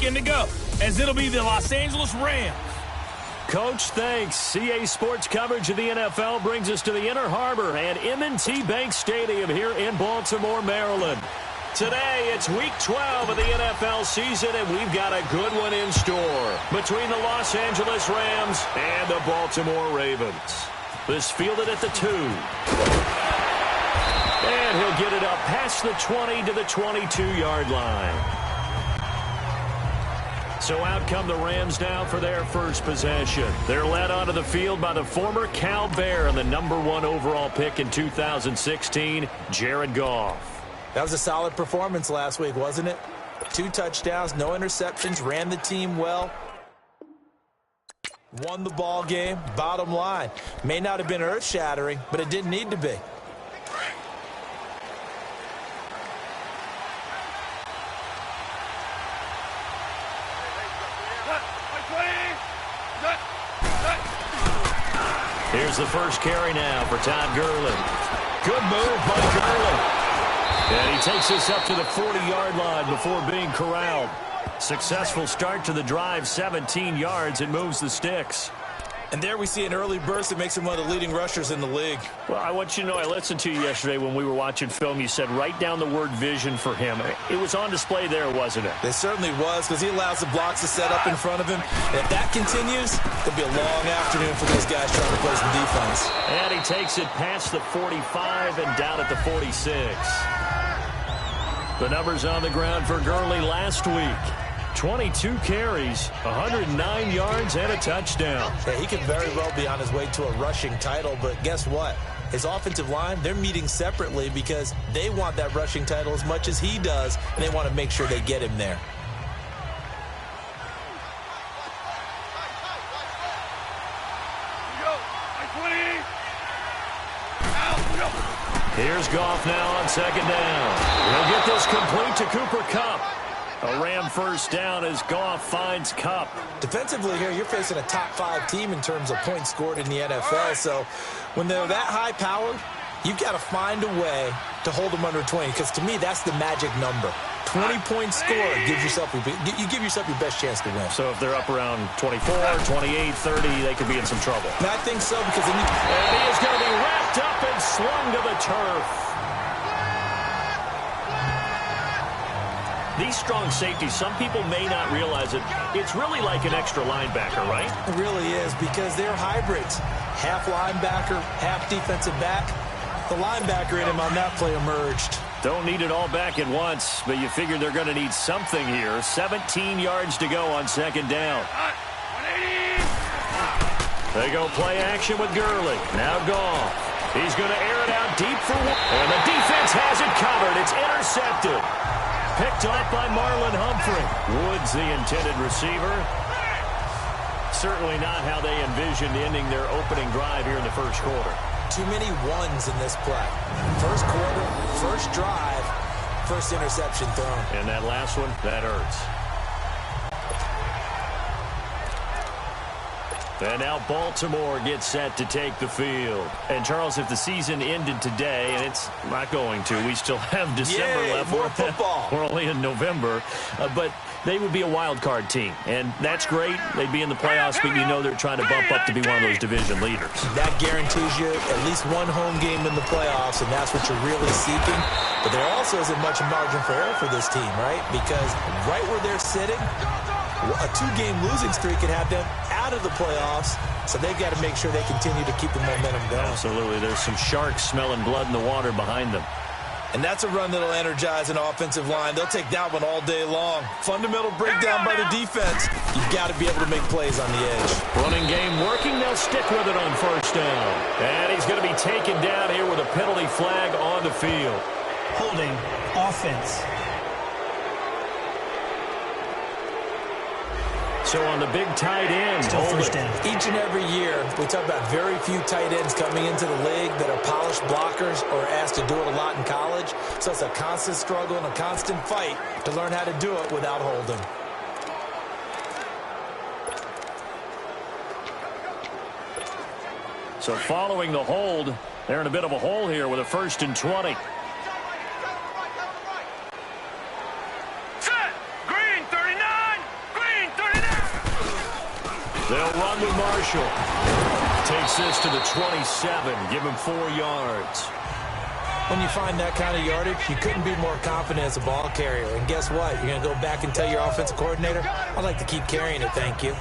weekend to go, as it'll be the Los Angeles Rams. Coach, thanks. CA Sports coverage of the NFL brings us to the Inner Harbor and M&T Bank Stadium here in Baltimore, Maryland. Today, it's Week 12 of the NFL season, and we've got a good one in store between the Los Angeles Rams and the Baltimore Ravens. This fielded at the 2. And he'll get it up past the 20 to the 22-yard line. So out come the Rams now for their first possession. They're led onto the field by the former Cal Bear and the #1 overall pick in 2016, Jared Goff. That was a solid performance last week, wasn't it? 2 touchdowns, no interceptions, ran the team well. Won the ball game, bottom line. May not have been earth-shattering, but it didn't need to be. Here's the first carry now for Todd Gurley. Good move by Gurley. And he takes us up to the 40-yard line before being corralled. Successful start to the drive, 17 yards. It moves the sticks. And there we see an early burst that makes him one of the leading rushers in the league. Well, I want you to know, I listened to you yesterday when we were watching film. You said write down the word vision for him. It was on display there, wasn't it? It certainly was, because he allows the blocks to set up in front of him. And if that continues, it'll be a long afternoon for those guys trying to play some defense. And he takes it past the 45 and down at the 46. The numbers on the ground for Gurley last week. 22 carries, 109 yards, and a touchdown. Yeah, he could very well be on his way to a rushing title, but guess what? His offensive line, they're meeting separately because they want that rushing title as much as he does, and they want to make sure they get him there. Here's Goff now on second down. He'll get this complete to Cooper Kupp. A Ram first down as Goff finds Kupp. Defensively here, you're facing a top 5 team in terms of points scored in the NFL. So when they're that high-powered, you've got to find a way to hold them under 20, because to me, that's the magic number. 20-point score gives yourself you give yourself your best chance to win. So if they're up around 24, 28, 30, they could be in some trouble. And I think so, because and he is going to be wrapped up and slung to the turf. These strong safeties, some people may not realize it. It's really like an extra linebacker, right? It really is, because they're hybrids. Half linebacker, half defensive back. The linebacker in him on that play emerged. Don't need it all back at once, but you figure they're going to need something here. 17 yards to go on second down. They go play action with Gurley. Now Goff. He's going to air it out deep for one. And the defense has it covered. It's intercepted. Picked off by Marlon Humphrey. Woods, the intended receiver. Certainly not how they envisioned ending their opening drive here in the first quarter. Too many ones in this play. First quarter, first drive, first interception thrown. And that last one, that hurts. And now Baltimore gets set to take the field. And, Charles, if the season ended today, and it's not going to, we still have December left. More football. We're only in November. But they would be a wild card team. And that's great. They'd be in the playoffs, but you know they're trying to bump up to be one of those division leaders. That guarantees you at least one home game in the playoffs, and that's what you're really seeking. But there also isn't much margin for error for this team, right? Because right where they're sitting, a 2-game losing streak could have them out of the playoffs, so they've got to make sure they continue to keep the momentum going. Absolutely. There's some sharks smelling blood in the water behind them. And that's a run that'll energize an offensive line. They'll take that one all day long. Fundamental breakdown by the defense. You've got to be able to make plays on the edge. Running game working. They'll stick with it on first down. And he's going to be taken down here with a penalty flag on the field. Holding offense. So on the big tight end, still first down. Each and every year, we talk about very few tight ends coming into the league that are polished blockers or asked to do it a lot in college. So it's a constant struggle and a constant fight to learn how to do it without holding. So following the hold, they're in a bit of a hole here with a 1st and 20. They'll run with Marshall. Takes this to the 27. Give him 4 yards. When you find that kind of yardage, you couldn't be more confident as a ball carrier. And guess what? You're going to go back and tell your offensive coordinator, I'd like to keep carrying it, thank you.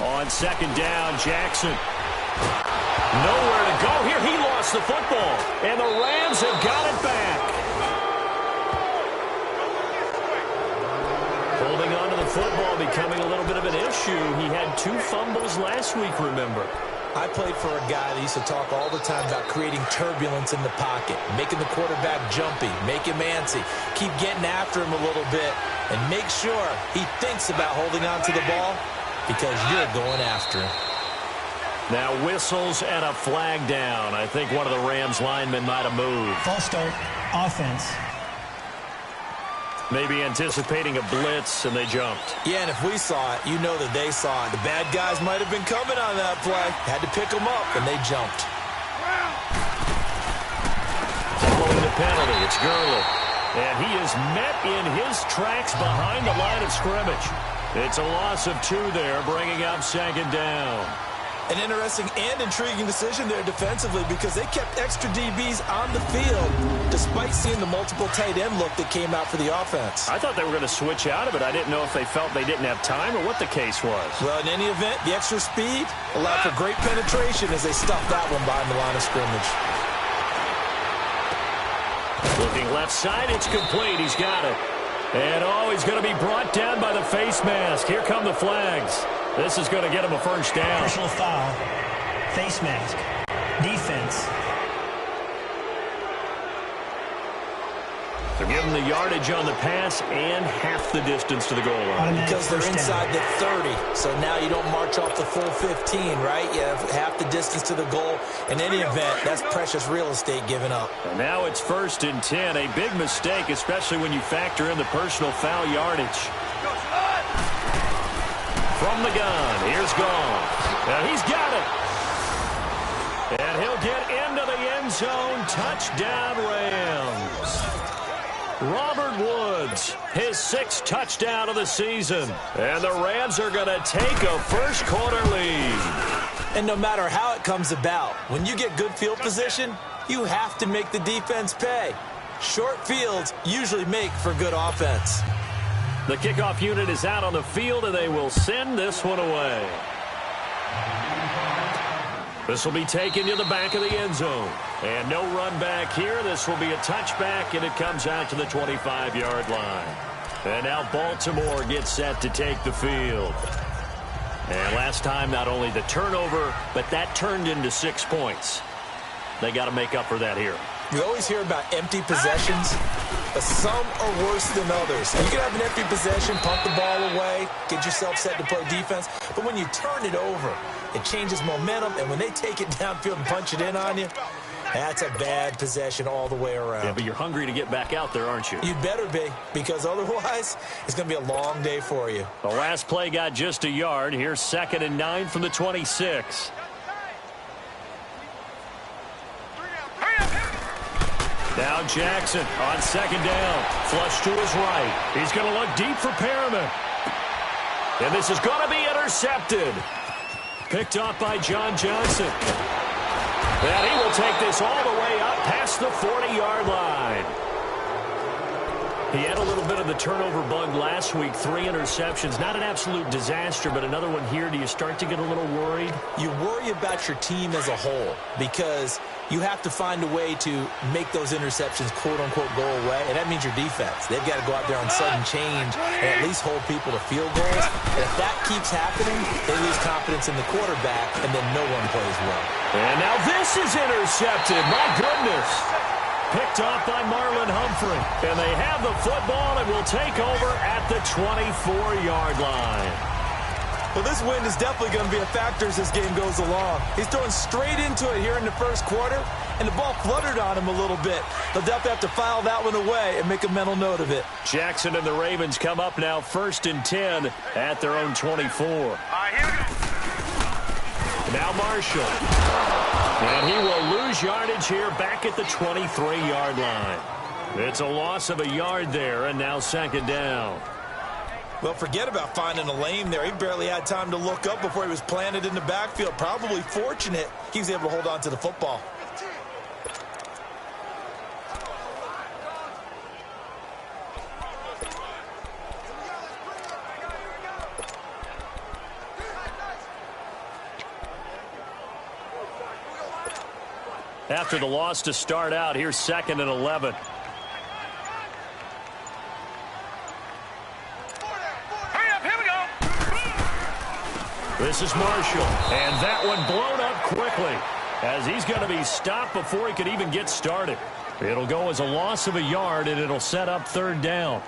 On second down, Jackson. Nowhere to go here. He lost the football, and the Rams have got it back. Holding on to the football becoming a little bit of an issue. He had 2 fumbles last week, remember. I played for a guy that used to talk all the time about creating turbulence in the pocket, making the quarterback jumpy, make him antsy, keep getting after him a little bit, and make sure he thinks about holding on to the ball because you're going after him. Now whistles and a flag down. I think one of the Rams linemen might have moved. False start, offense. Maybe anticipating a blitz, and they jumped. Yeah, and if we saw it, you know that they saw it. The bad guys might have been coming on that play. Had to pick them up, and they jumped. Following the penalty, it's Gurley. And he is met in his tracks behind the line of scrimmage. It's a loss of 2 there, bringing up second down. An interesting and intriguing decision there defensively because they kept extra DBs on the field despite seeing the multiple tight end look that came out for the offense. I thought they were going to switch out of it. I didn't know if they felt they didn't have time or what the case was. Well, in any event, the extra speed allowed for great penetration as they stuffed that one behind the line of scrimmage. Looking left side, it's complete. He's got it. And, he's going to be brought down by the face mask. Here come the flags. This is going to get him a first down. Personal foul. Face mask. Defense. They're giving the yardage on the pass and half the distance to the goal line. Because they're inside the 30. So now you don't march off the full 15, right? You have half the distance to the goal. In any event, that's precious real estate given up. And now it's 1st and 10. A big mistake, especially when you factor in the personal foul yardage. From the gun, here's Gone. And he's got it. And he'll get into the end zone. Touchdown, Rams. Robert Woods, his 6th touchdown of the season. And the Rams are going to take a first-quarter lead. And no matter how it comes about, when you get good field position, you have to make the defense pay. Short fields usually make for good offense. The kickoff unit is out on the field, and they will send this one away. This will be taken to the back of the end zone. And no run back here. This will be a touchback, and it comes out to the 25-yard line. And now Baltimore gets set to take the field. And last time, not only the turnover, but that turned into 6 points. They got to make up for that here. You always hear about empty possessions, but some are worse than others. You can have an empty possession, pump the ball away, get yourself set to play defense, but when you turn it over, it changes momentum, and when they take it downfield and punch it in on you, that's a bad possession all the way around. Yeah, but you're hungry to get back out there, aren't you? You'd better be, because otherwise, it's going to be a long day for you. The last play got just a yard. Here's 2nd and 9 from the 26. Now Jackson on second down. Flush to his right. He's going to look deep for Perriman. And this is going to be intercepted. Picked up by John Johnson. And he will take this all the way up past the 40-yard line. He had a little bit of the turnover bug last week. 3 interceptions. Not an absolute disaster, but another one here. Do you start to get a little worried? You worry about your team as a whole because you have to find a way to make those interceptions, quote-unquote, go away, and that means your defense. They've got to go out there on sudden change and at least hold people to field goals. And if that keeps happening, they lose confidence in the quarterback, and then no one plays well. And now this is intercepted. My goodness. Picked off by Marlon Humphrey. And they have the football and will take over at the 24-yard line. Well, this wind is definitely going to be a factor as this game goes along. He's throwing straight into it here in the first quarter, and the ball fluttered on him a little bit. They'll definitely have to file that one away and make a mental note of it. Jackson and the Ravens come up now 1st and 10 at their own 24. All right, here we go. Now Marshall. And he will lose yardage here back at the 23-yard line. It's a loss of a yard there, and now second down. Well, forget about finding a lane there. He barely had time to look up before he was planted in the backfield. Probably fortunate he was able to hold on to the football. After the loss to start out, here's 2nd and 11. This is Marshall, and that one blown up quickly as he's going to be stopped before he could even get started. It'll go as a loss of a yard, and it'll set up 3rd down.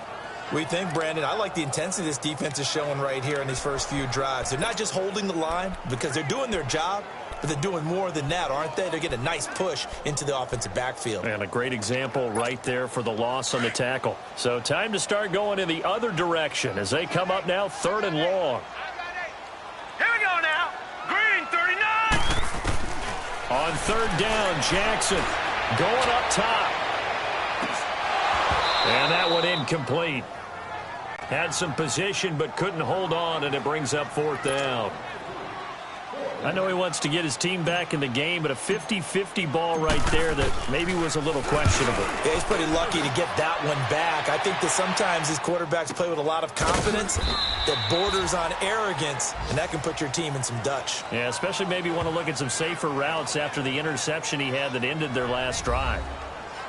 We think, Brandon, I like the intensity this defense is showing right here in these first few drives. They're not just holding the line because they're doing their job, but they're doing more than that, aren't they? They're getting a nice push into the offensive backfield. And a great example right there for the loss on the tackle. So time to start going in the other direction as they come up now 3rd and long. Here we go now. Green, 39. On 3rd down, Jackson going up top. And that one incomplete. Had some position but couldn't hold on, and it brings up 4th down. I know he wants to get his team back in the game, but a 50-50 ball right there that maybe was a little questionable. Yeah, he's pretty lucky to get that one back. I think that sometimes these quarterbacks play with a lot of confidence that borders on arrogance, and that can put your team in some Dutch. Yeah, especially maybe want to look at some safer routes after the interception he had that ended their last drive.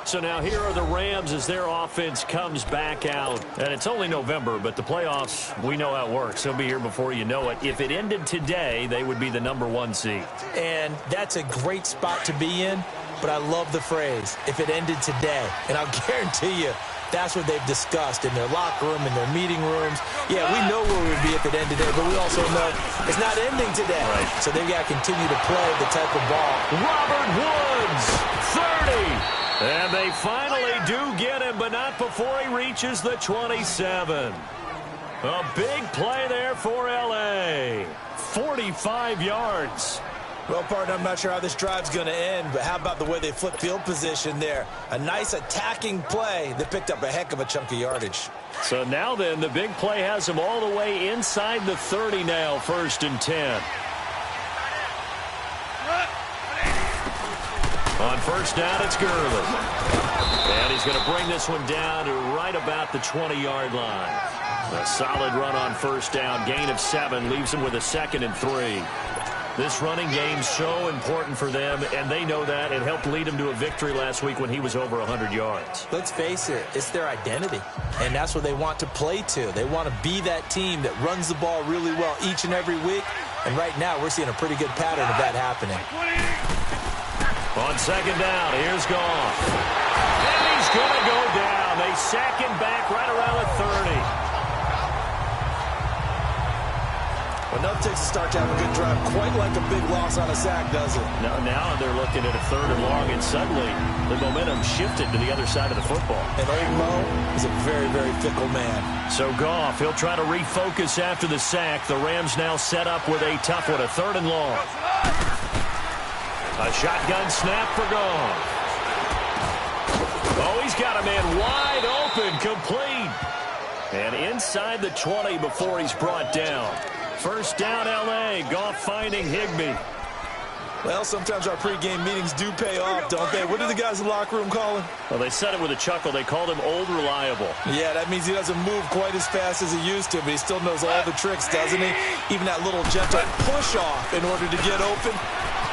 So now here are the Rams as their offense comes back out. And it's only November, but the playoffs, we know how it works. They'll be here before you know it. If it ended today, they would be the #1 seed. And that's a great spot to be in, but I love the phrase, if it ended today. And I'll guarantee you, that's what they've discussed in their locker room, in their meeting rooms. Yeah, we know where we would be if it ended today, but we also know it's not ending today. Right. So they've got to continue to play the type of ball. Robert Woods, 30. And they finally do get him, but not before he reaches the 27. A big play there for L.A. 45 yards. Well, partner, I'm not sure how this drive's going to end, but how about the way they flip field position there? A nice attacking play that picked up a heck of a chunk of yardage. So now then, the big play has him all the way inside the 30 now, 1st and 10. On 1st down, it's Gurley. And he's going to bring this one down to right about the 20-yard line. A solid run on 1st down. Gain of 7 leaves him with a 2nd and 3. This running game's so important for them, and they know that. It helped lead him to a victory last week when he was over 100 yards. Let's face it, it's their identity, and that's what they want to play to. They want to be that team that runs the ball really well each and every week, and right now we're seeing a pretty good pattern of that happening. On 2nd down, here's Goff. And he's going to go down. They sack him back right around the 30. Well, nothing takes a start to have a good drive quite like a big loss on a sack, does it? Now they're looking at a 3rd and long, and suddenly the momentum shifted to the other side of the football. And old Mo is a very, very fickle man. So Goff, he'll try to refocus after the sack. The Rams now set up with a tough one, a 3rd and long. A shotgun snap for Goff. Oh, he's got a man wide open, complete. And inside the 20 before he's brought down. 1st down, L.A. Goff finding Higbee. Well, sometimes our pregame meetings do pay off, don't they? What do the guys in the locker room call him? Well, they said it with a chuckle. They called him Old Reliable. Yeah, that means he doesn't move quite as fast as he used to, but he still knows all the tricks, doesn't he? Even that little gentle push-off in order to get open.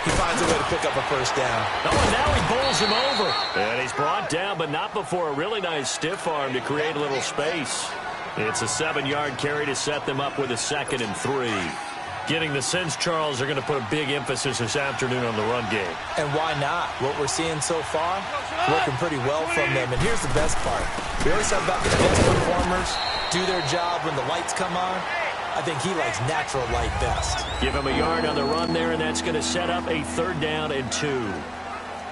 He finds a way to pick up a 1st down. Oh, and now he bowls him over. And he's brought down, but not before a really nice stiff arm to create a little space. It's a 7-yard carry to set them up with a 2nd and 3. Getting the sense, Charles, they're going to put a big emphasis this afternoon on the run game. And why not? What we're seeing so far, working pretty well from them. And here's the best part. We always talk about the best performers do their job when the lights come on. I think he likes natural light best. Give him a yard on the run there, and that's going to set up a 3rd down and 2.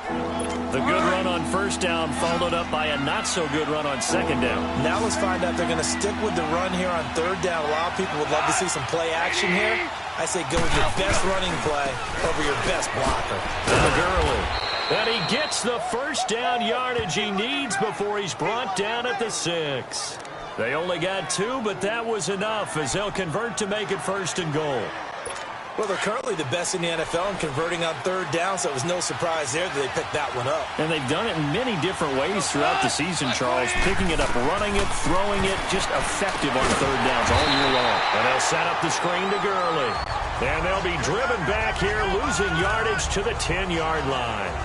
The good run on first down followed up by a not-so-good run on second down. Now let's find out if they're going to stick with the run here on third down. A lot of people would love to see some play action here. I say go with your best running play over your best blocker. McGurley. And he gets the first down yardage he needs before he's brought down at the 6. They only got 2, but that was enough as they'll convert to make it 1st and goal. Well, they're currently the best in the NFL in converting on third down, so it was no surprise there that they picked that one up. And they've done it in many different ways throughout the season, Charles. Picking it up, running it, throwing it, just effective on third downs all year long. And they'll set up the screen to Gurley. And they'll be driven back here, losing yardage to the 10-yard line.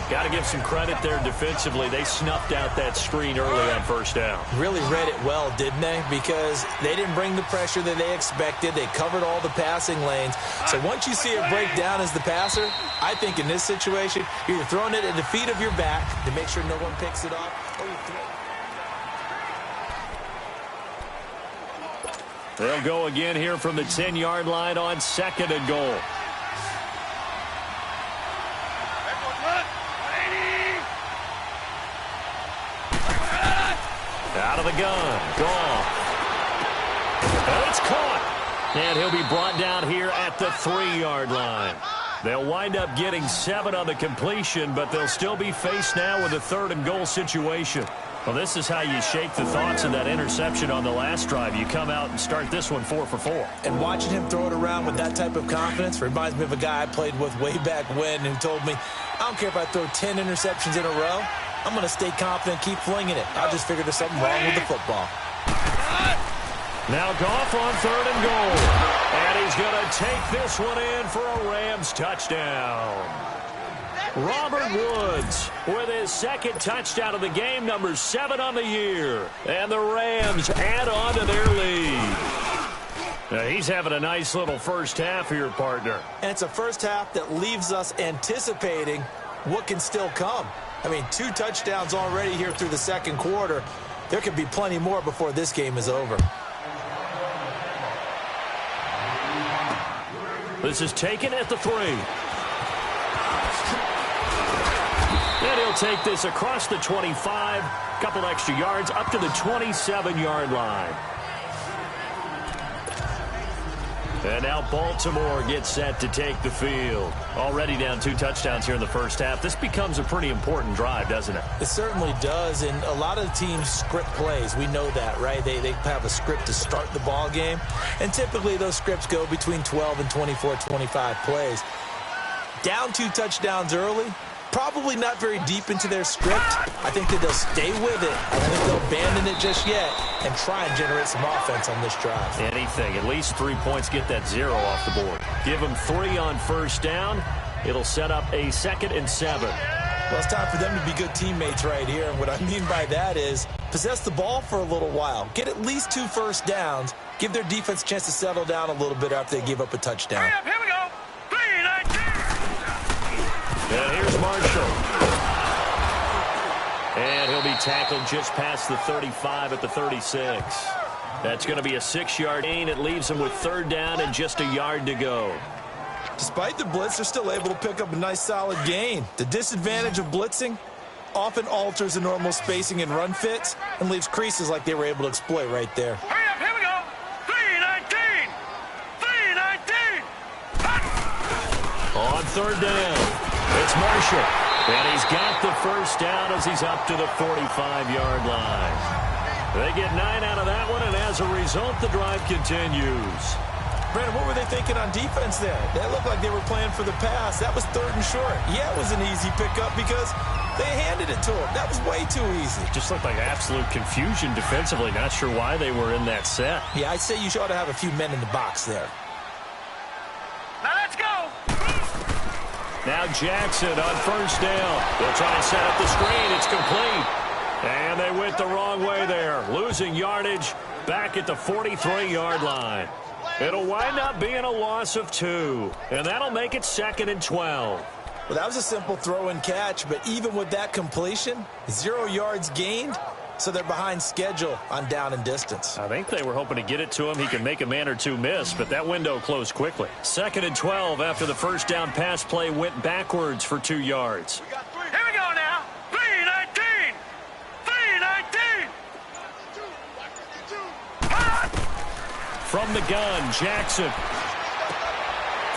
Got to give some credit there defensively. They snuffed out that screen early on first down. Really read it well, didn't they? Because they didn't bring the pressure that they expected. They covered all the passing lanes. So once you see it break down as the passer, I think in this situation, you're throwing it at the feet of your back to make sure no one picks it off. Or you They'll go again here from the 10-yard line on 2nd and goal. Out of the gun. Goff. And it's caught. And he'll be brought down here at the 3-yard line. They'll wind up getting 7 on the completion, but they'll still be faced now with a 3rd and goal situation. Well, this is how you shake the thoughts of that interception on the last drive. You come out and start this one 4 for 4. And watching him throw it around with that type of confidence reminds me of a guy I played with way back when who told me, I don't care if I throw 10 interceptions in a row. I'm going to stay confident, keep flinging it. I just figured there's something wrong with the football. Now Goff on 3rd and goal. And he's going to take this one in for a Rams touchdown. Robert Woods with his 2nd touchdown of the game, number 7 on the year. And the Rams add on to their lead. Now he's having a nice little first half here, partner. And it's a first half that leaves us anticipating what can still come. I mean, 2 touchdowns already here through the 2nd quarter. There could be plenty more before this game is over. This is taken at the 3. And he'll take this across the 25, couple extra yards up to the 27-yard line. And now Baltimore gets set to take the field. Already down 2 touchdowns here in the first half. This becomes a pretty important drive, doesn't it? It certainly does, and a lot of teams script plays. We know that, right? They have a script to start the ball game, and typically those scripts go between 12 and 24, 25 plays. Down 2 touchdowns early, probably not very deep into their script. I think that they'll stay with it. I don't think they'll abandon it just yet and try and generate some offense on this drive. Anything. At least 3 points, get that 0 off the board. Give them 3 on first down. It'll set up a 2nd and 7. Well, it's time for them to be good teammates right here. And what I mean by that is possess the ball for a little while. Get at least 2 first downs. Give their defense a chance to settle down a little bit after they give up a touchdown. Hurry up, here we go. 3-19. And here's Marshall. And he'll be tackled just past the 35 at the 36. That's going to be a 6-yard gain. It leaves him with 3rd down and just a yard to go. Despite the blitz, they're still able to pick up a nice solid gain. The disadvantage of blitzing often alters the normal spacing and run fits and leaves creases like they were able to exploit right there. Hurry up, here we go. 3-19. 3-19. On 3rd down, it's Marshall. And he's got the first down as he's up to the 45-yard line. They get 9 out of that one, and as a result, the drive continues. Brandon, what were they thinking on defense there? That looked like they were playing for the pass. That was 3rd and short. Yeah, it was an easy pickup because they handed it to him. That was way too easy. Just looked like absolute confusion defensively. Not sure why they were in that set. Yeah, I'd say you ought to have a few men in the box there. Now let's go. Now Jackson on first down. They'll try and set up the screen. It's complete. And they went the wrong way there. Losing yardage back at the 43-yard line. It'll wind up being a loss of 2. And that'll make it 2nd and 12. Well, that was a simple throw and catch, but even with that completion, 0 yards gained, so they're behind schedule on down and distance. I think they were hoping to get it to him. He can make a man or 2 miss, but that window closed quickly. 2nd and 12 after the first down pass play went backwards for 2 yards. We got 3. From the gun, Jackson.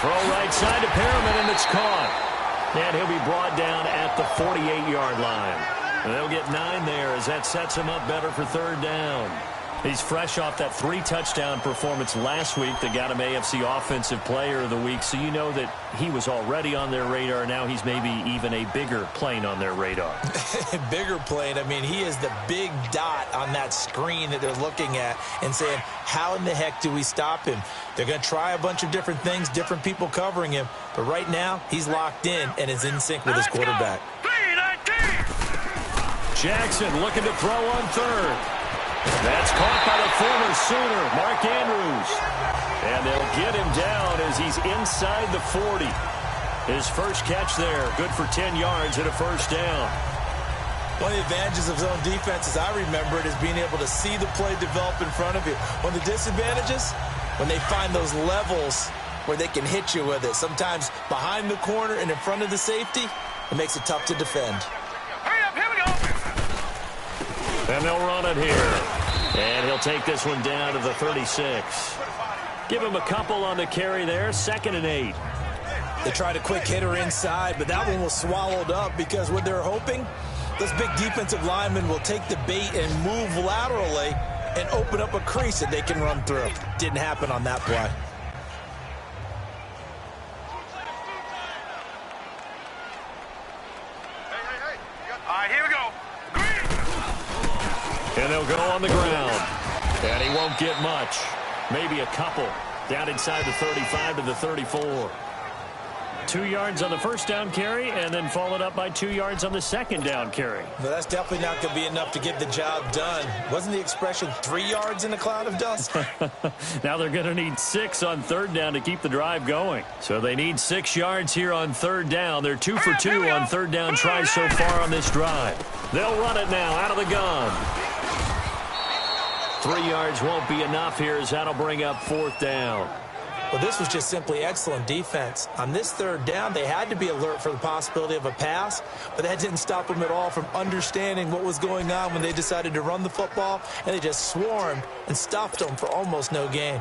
Throw right side to Perriman, and it's caught. And he'll be brought down at the 48-yard line. And they'll get 9 there as that sets him up better for third down. He's fresh off that 3-touchdown performance last week that got him AFC Offensive Player of the Week, so you know that he was already on their radar. Now he's maybe even a bigger plane on their radar. Bigger plane. I mean, he is the big dot on that screen that they're looking at and saying, how in the heck do we stop him? They're going to try a bunch of different things, different people covering him, but right now he's locked in and is in sync with his quarterback. Jackson looking to throw on third. That's caught by the former Sooner, Mark Andrews. And they'll get him down as he's inside the 40. His first catch there, good for 10 yards and a first down. One of the advantages of zone defense, as I remember it, is being able to see the play develop in front of you. One of the disadvantages, when they find those levels where they can hit you with it, sometimes behind the corner and in front of the safety, it makes it tough to defend. Hurry up, here we go. And they'll run it here. And he'll take this one down to the 36. Give him a couple on the carry there, 2nd and 8. They tried a quick hitter inside, but that one was swallowed up because what they're hoping, those big defensive linemen will take the bait and move laterally and open up a crease that they can run through. Didn't happen on that play. All right, here we go. And they'll go on the ground. And he won't get much. Maybe a couple. Down inside the 35 to the 34. 2 yards on the first down carry, and then followed up by 2 yards on the second down carry. But that's definitely not going to be enough to get the job done. Wasn't the expression 3 yards in a cloud of dust? Now they're going to need 6 on third down to keep the drive going. So they need 6 yards here on third down. They're 2 for 2 on third down tries so far on this drive. They'll run it now out of the gun. 3 yards won't be enough here as that'll bring up fourth down. Well, this was just simply excellent defense. On this third down, they had to be alert for the possibility of a pass, but that didn't stop them at all from understanding what was going on when they decided to run the football, and they just swarmed and stuffed them for almost no gain.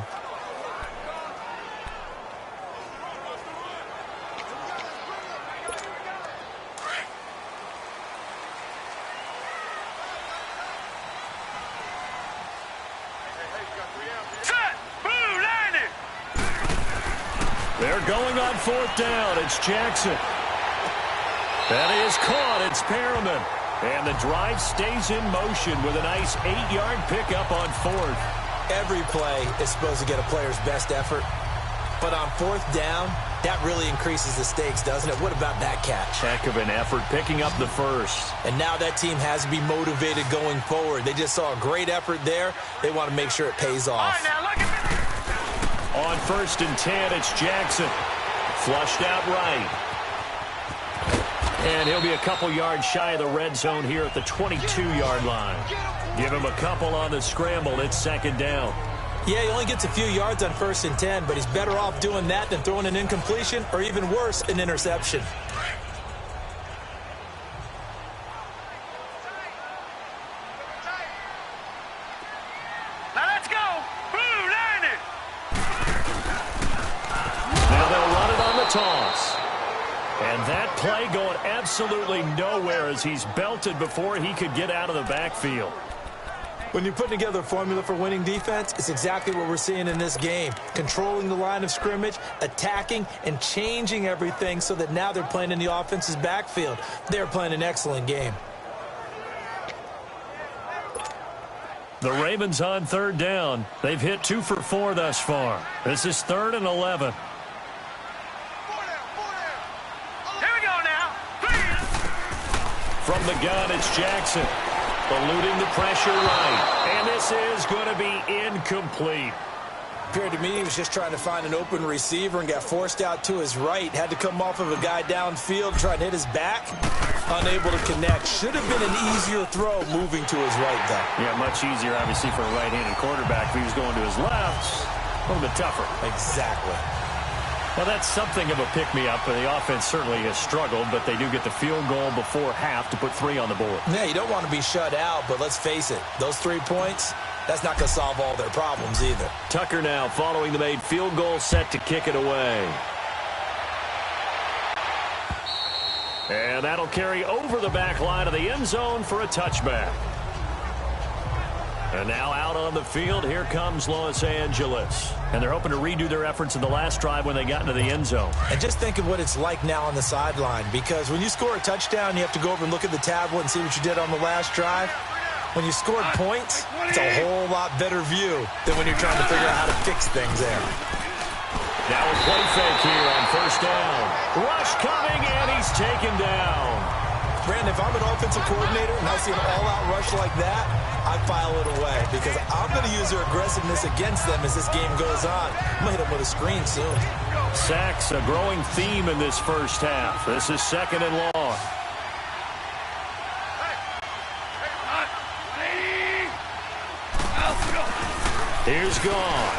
They're going on fourth down. It's Jackson. That is caught. It's Perriman. And the drive stays in motion with a nice 8-yard pickup on fourth. Every play is supposed to get a player's best effort. But on fourth down, that really increases the stakes, doesn't it? What about that catch? Heck of an effort picking up the first. And now that team has to be motivated going forward. They just saw a great effort there. They want to make sure it pays off. All right, now look at me. On 1st and 10, it's Jackson. Flushed out right. And he'll be a couple yards shy of the red zone here at the 22-yard line. Give him a couple on the scramble. It's 2nd down. Yeah, he only gets a few yards on 1st and 10, but he's better off doing that than throwing an incompletion or even worse, an interception. Now let's go. Blue, line it. Now they'll run it on the toss. And that play going absolutely nowhere as he's belted before he could get out of the backfield. When you're putting together a formula for winning defense, it's exactly what we're seeing in this game. Controlling the line of scrimmage, attacking, and changing everything so that now they're playing in the offense's backfield. They're playing an excellent game. The Ravens on third down. They've hit 2 for 4 thus far. This is 3rd and 11. From the gun, it's Jackson. Eluding the pressure right. And this is going to be incomplete. Appeared to me he was just trying to find an open receiver and got forced out to his right. Had to come off of a guy downfield, trying to hit his back. Unable to connect. Should have been an easier throw moving to his right, though. Yeah, much easier, obviously, for a right-handed quarterback. If he was going to his left, a little bit tougher. Exactly. Well, that's something of a pick-me-up. The offense certainly has struggled, but they do get the field goal before half to put 3 on the board. Yeah, you don't want to be shut out, but let's face it. Those 3 points, that's not going to solve all their problems either. Tucker now following the made field goal, set to kick it away. And that'll carry over the back line of the end zone for a touchback. And now out on the field, here comes Los Angeles. And they're hoping to redo their efforts in the last drive when they got into the end zone. And just think of what it's like now on the sideline, because when you score a touchdown, you have to go over and look at the tablet and see what you did on the last drive. When you scored points, it's a whole lot better view than when you're trying to figure out how to fix things there. Now a play fake here on first down. Rush coming, and he's taken down. Brandon, if I'm an offensive coordinator and I see an all-out rush like that, I file it away because I'm going to use their aggressiveness against them as this game goes on. I'm going to hit them with a screen soon. Sacks, a growing theme in this first half. This is second and long. Here's gone.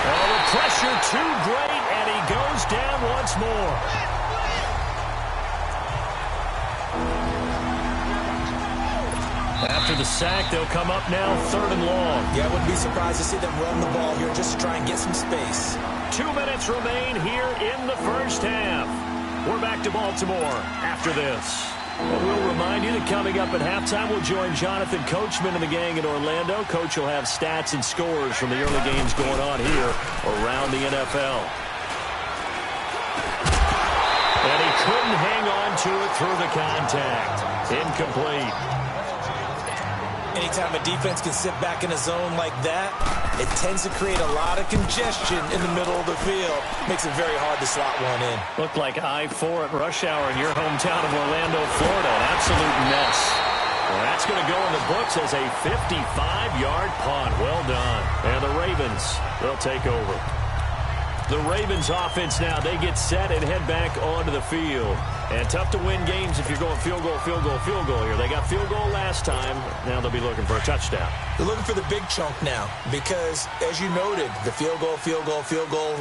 Oh, the pressure too great, and he goes down once more. After the sack, they'll come up now third and long. Yeah, I wouldn't be surprised to see them run the ball here just to try and get some space. 2 minutes remain here in the first half. We're back to Baltimore after this. Well, we'll remind you that coming up at halftime, we'll join Jonathan Coachman and the gang in Orlando. Coach will have stats and scores from the early games going on here around the NFL. And he couldn't hang on to it through the contact. Incomplete. Anytime a defense can sit back in a zone like that, it tends to create a lot of congestion in the middle of the field. Makes it very hard to slot one in. Looked like I-4 at rush hour in your hometown of Orlando, Florida. An absolute mess. Well, that's going to go in the books as a 55-yard punt. Well done. And the Ravens, they'll take over. The Ravens offense now, they get set and head back onto the field. And tough to win games if you're going field goal, field goal, field goal here. They got field goal last time. Now they'll be looking for a touchdown. They're looking for the big chunk now because, as you noted, the field goal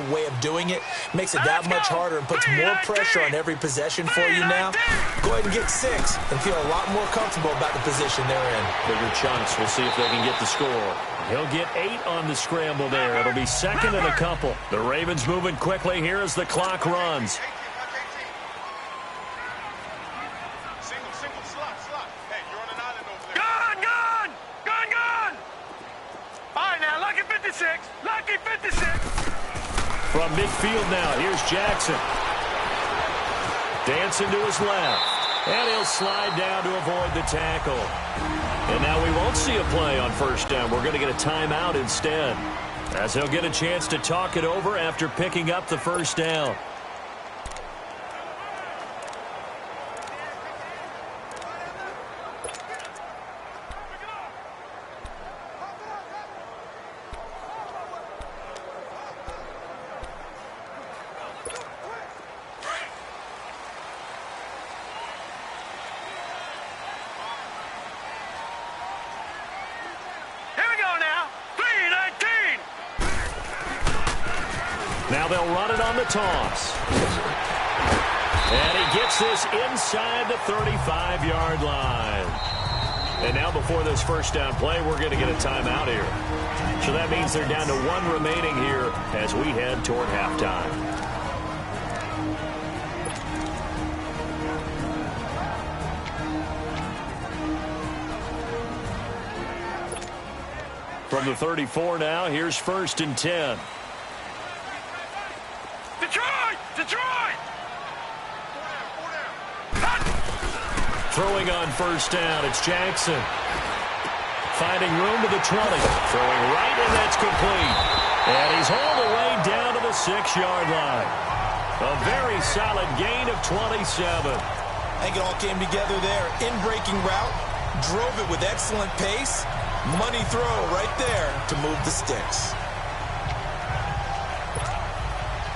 way of doing it makes it that much harder and puts more pressure on every possession for you now. Go ahead and get 6 and feel a lot more comfortable about the position they're in. Bigger chunks. We'll see if they can get the score. He'll get 8 on the scramble there. It'll be second and a couple. The Ravens moving quickly here as the clock runs. Lucky 56. From midfield now, here's Jackson. Dancing to his left. And he'll slide down to avoid the tackle. And now we won't see a play on first down. We're going to get a timeout instead, as he'll get a chance to talk it over after picking up the first down. Now they'll run it on the toss. And he gets this inside the 35-yard line. And now before this first down play, we're going to get a timeout here. So that means they're down to 1 remaining here as we head toward halftime. From the 34 now, here's first and 10. Detroit! Throwing on first down, it's Jackson. Finding room to the 20. Throwing right, and that's complete. And he's all the way down to the 6-yard line. A very solid gain of 27. I think it all came together there. In-breaking route, drove it with excellent pace. Money throw right there to move the sticks.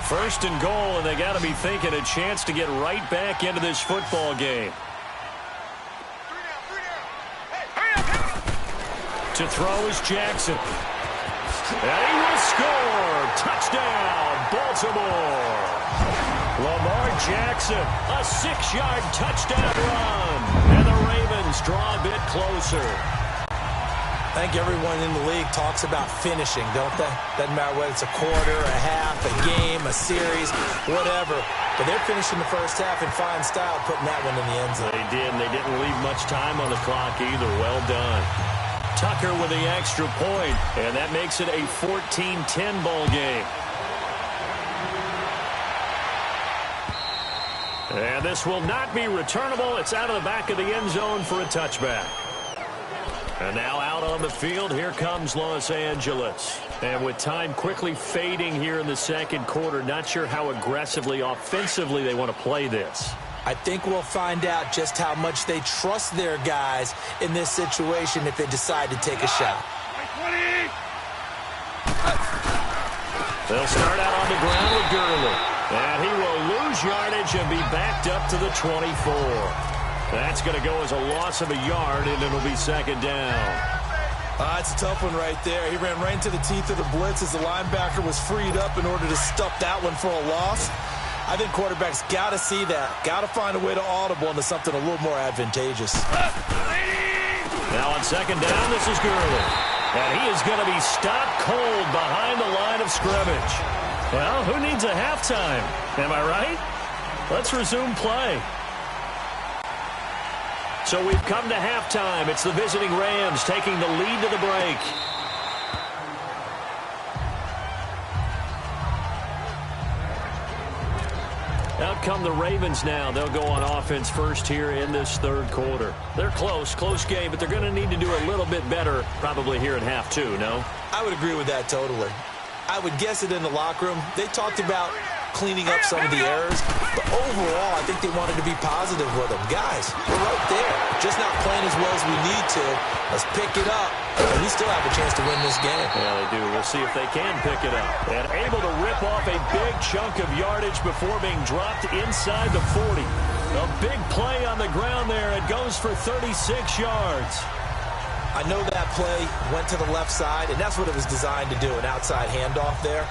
First and goal, and they got to be thinking a chance to get right back into this football game. To throw is Jackson. And he will score. Touchdown, Baltimore. Lamar Jackson, a 6-yard touchdown run. And the Ravens draw a bit closer. I think everyone in the league talks about finishing, don't they? Doesn't matter whether it's a quarter, a half, a game, a series, whatever. But they're finishing the first half in fine style, putting that one in the end zone. They did, and they didn't leave much time on the clock either. Well done. Tucker with the extra point, and that makes it a 14-10 ball game. And this will not be returnable. It's out of the back of the end zone for a touchback. And now out on the field, here comes Los Angeles. And with time quickly fading here in the second quarter, not sure how aggressively, offensively they want to play this. I think we'll find out just how much they trust their guys in this situation if they decide to take a shot. They'll start out on the ground with Gurley. And he will lose yardage and be backed up to the 24. That's going to go as a loss of a yard, and it'll be second down. It's a tough one right there. He ran right into the teeth of the blitz as the linebacker was freed up in order to stuff that one for a loss. I think quarterbacks got to see that. Got to find a way to audible into something a little more advantageous. Now on second down, this is Gurley. And he is going to be stopped cold behind the line of scrimmage. Well, who needs a halftime? Am I right? Let's resume play. So we've come to halftime. It's the visiting Rams taking the lead to the break. Out come the Ravens now. They'll go on offense first here in this third quarter. They're close game, but they're going to need to do a little bit better probably here in half two, no? I would agree with that totally. I would guess it in the locker room. They talked about cleaning up some of the errors, but overall, I think they wanted to be positive with them. Guys, we're right there. Just not playing as well as we need to. Let's pick it up, and we still have a chance to win this game. Yeah, they do. We'll see if they can pick it up. And able to rip off a big chunk of yardage before being dropped inside the 40. A big play on the ground there. It goes for 36 yards. I know that play went to the left side, and that's what it was designed to do, an outside handoff there.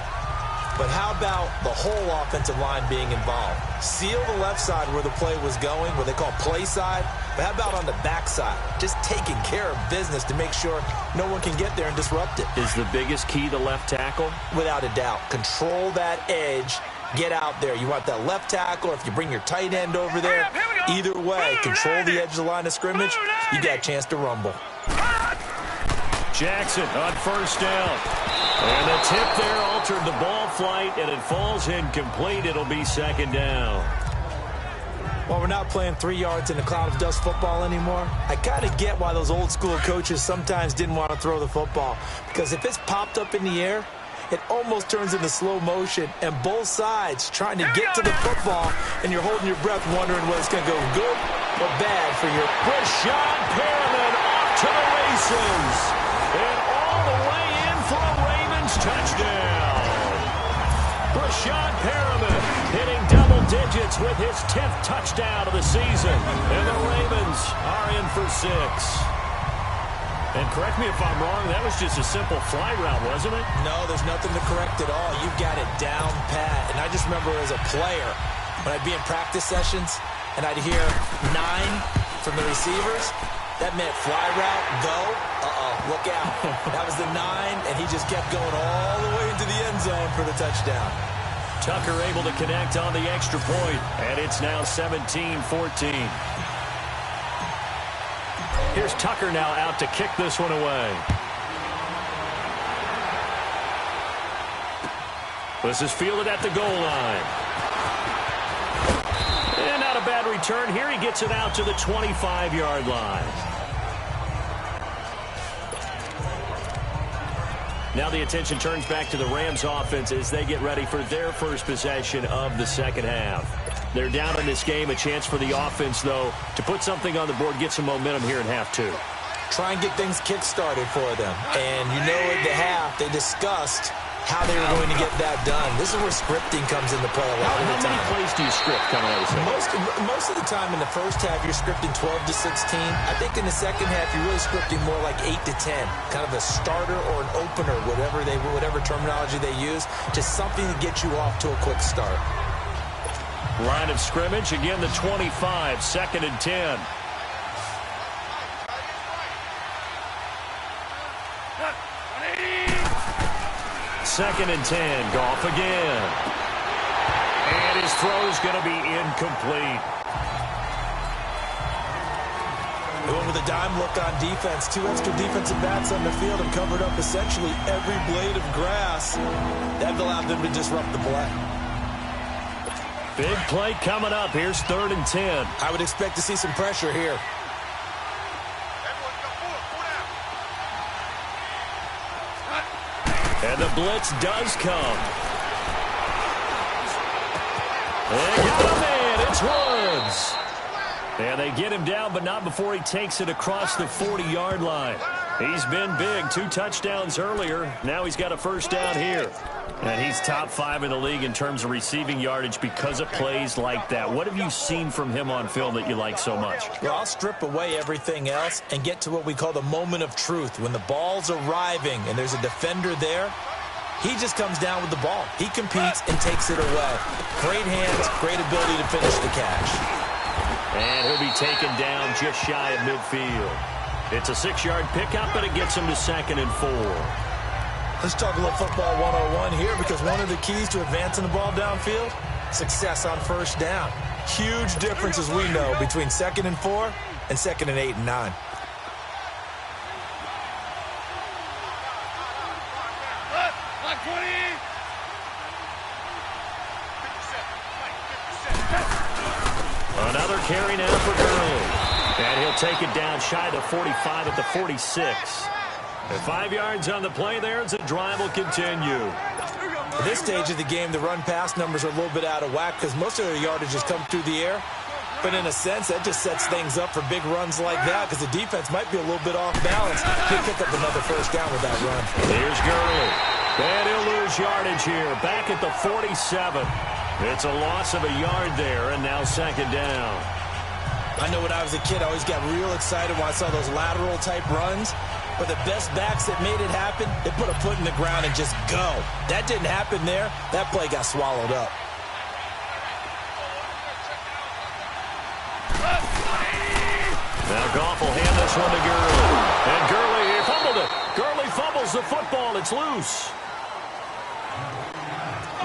But how about the whole offensive line being involved? Seal the left side where the play was going, what they call play side. But how about on the back side? Just taking care of business to make sure no one can get there and disrupt it. Is the biggest key the left tackle? Without a doubt. Control that edge. Get out there. You want that left tackle. If you bring your tight end over there, either way, control the edge of the line of scrimmage. You got a chance to rumble. Jackson on first down. And the tip there altered the ball flight, and it falls incomplete. It'll be second down. Well, we're not playing 3 yards in a cloud of dust football anymore. I kind of get why those old school coaches sometimes didn't want to throw the football. Because if it's popped up in the air, it almost turns into slow motion, and both sides trying to get to the football, and you're holding your breath wondering whether it's going to go good or bad for your... Rashad Perriman off to the races. And all the way in for a Ravens touchdown. Rashad Perriman hitting double digits with his 10th touchdown of the season. And the Ravens are in for 6. And correct me if I'm wrong, that was just a simple fly route, wasn't it? No, there's nothing to correct at all. You've got it down pat. And I just remember as a player, when I'd be in practice sessions, and I'd hear 9 from the receivers, that meant fly route, go, look out. That was the 9, and he just kept going all the way into the end zone for the touchdown. Tucker able to connect on the extra point, and it's now 17-14. Here's Tucker now out to kick this one away. This is fielded at the goal line. And not a bad return here. He gets it out to the 25-yard line. Now the attention turns back to the Rams offense as they get ready for their first possession of the second half. They're down in this game. A chance for the offense, though, to put something on the board, get some momentum here in half two. Try and get things kick-started for them. And you know at the half, they discussed how they were going to get that done. This is where scripting comes into play a lot of the time. How many plays do you script coming out of this? Most of the time in the first half, you're scripting 12 to 16. I think in the second half, you're really scripting more like 8 to 10. Kind of a starter or an opener, whatever terminology they use. Just something to get you off to a quick start. Line of scrimmage, again the 25, second and 10. 2nd and 10. Goff again. And his throw's going to be incomplete. Going with a dime look on defense. 2 extra defensive backs on the field have covered up essentially every blade of grass. That allowed them to disrupt the play. Big play coming up. Here's 3rd and 10. I would expect to see some pressure here. And the blitz does come. They got him in. It's Woods. And they get him down, but not before he takes it across the 40-yard line. He's been big. 2 touchdowns earlier. Now he's got a first down here. And he's top 5 in the league in terms of receiving yardage because of plays like that. What have you seen from him on film that you like so much? Well, I'll strip away everything else and get to what we call the moment of truth. When the ball's arriving and there's a defender there, he just comes down with the ball. He competes and takes it away. Great hands, great ability to finish the catch. And he'll be taken down just shy of midfield. It's a 6-yard pickup, but it gets him to 2nd and 4. Let's talk a little football 101 here, because one of the keys to advancing the ball downfield, success on first down. Huge difference, as we know, between 2nd and 4 and 2nd and 8 and 9. Another carry now for Gurley. And he'll take it down shy of 45 at the 46. And 5 yards on the play there as the drive will continue. At this stage of the game, the run-pass numbers are a little bit out of whack because most of their yardage has come through the air. But in a sense, that just sets things up for big runs like that because the defense might be a little bit off balance. He'll pick up another first down with that run. Here's Gurley. And he'll lose yardage here. Back at the 47. It's a loss of a yard there, and now 2nd down. I know when I was a kid, I always got real excited when I saw those lateral-type runs. But the best backs that made it happen, they put a foot in the ground and just go. That didn't happen there. That play got swallowed up. Now Goff will hand this one to Gurley. And Gurley, he fumbled it. Gurley fumbles the football. It's loose.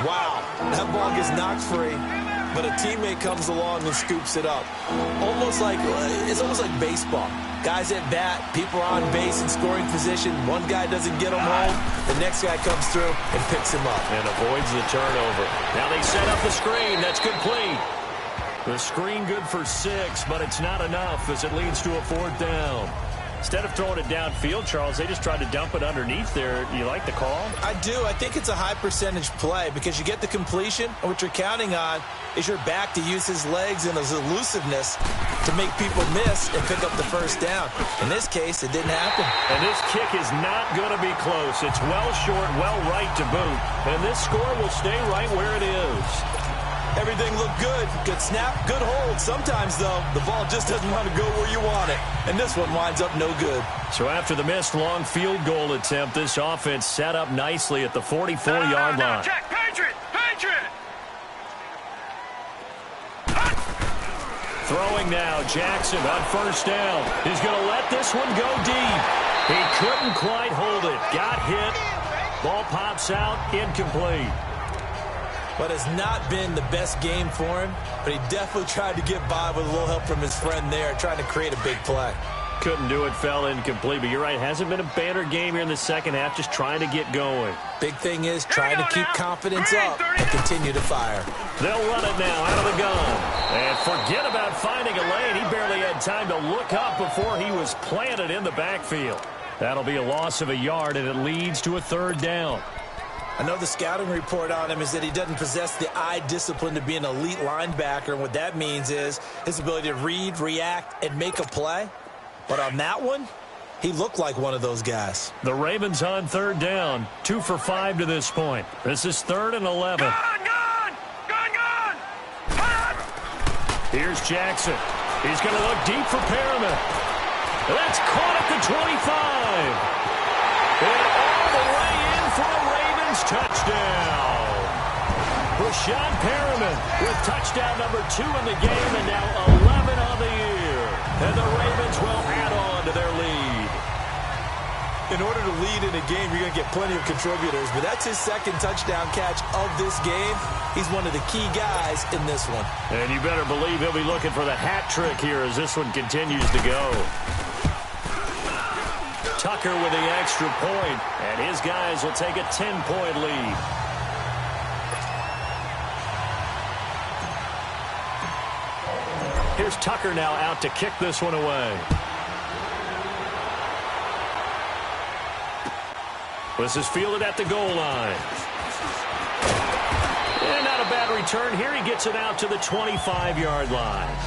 Wow, that ball gets knocked free, but a teammate comes along and scoops it up. It's almost like baseball. Guys at bat, people are on base in scoring position. One guy doesn't get him home, the next guy comes through and picks him up. And avoids the turnover. Now they set up the screen. That's complete. The screen good for 6, but it's not enough as it leads to a 4th down. Instead of throwing it downfield, Charles, they just tried to dump it underneath there. Do you like the call? I do. I think it's a high-percentage play because you get the completion, and what you're counting on is your back to use his legs and his elusiveness to make people miss and pick up the first down. In this case, it didn't happen. And this kick is not going to be close. It's well short, well right to boot. And this score will stay right where it is. Everything looked good. Good snap, good hold. Sometimes, though, the ball just doesn't want to go where you want it. And this one winds up no good. So after the missed long field goal attempt, this offense set up nicely at the 44-yard line. Check, Patriot! Patriot! Throwing now, Jackson on first down. He's going to let this one go deep. He couldn't quite hold it. Got hit. Ball pops out, incomplete. But it's not been the best game for him, but he definitely tried to get by with a little help from his friend there, trying to create a big play. Couldn't do it, fell incomplete. But you're right, hasn't been a banner game here in the second half, just trying to get going. Big thing is trying to keep confidence up and continue to fire. They'll run it now out of the gun. And forget about finding a lane. He barely had time to look up before he was planted in the backfield. That'll be a loss of a yard, and it leads to a 3rd down. I know the scouting report on him is that he doesn't possess the eye discipline to be an elite linebacker, and what that means is his ability to read, react, and make a play. But on that one, he looked like one of those guys. The Ravens on 3rd down, 2 for 5 to this point. This is 3rd and 11. Gone! Here's Jackson. He's going to look deep for Perriman. That's caught at the 25. And all the way in for a Ravens touchdown. Rashad Perriman with touchdown number 2 in the game, and now 11 on the year. And the Ravens will add on to their lead. In order to lead in a game, you're going to get plenty of contributors, but that's his second touchdown catch of this game. He's one of the key guys in this one. And you better believe he'll be looking for the hat trick here as this one continues to go. Tucker with the extra point, and his guys will take a 10-point lead. Here's Tucker now out to kick this one away. This is fielded at the goal line. And not a bad return here. He gets it out to the 25-yard line.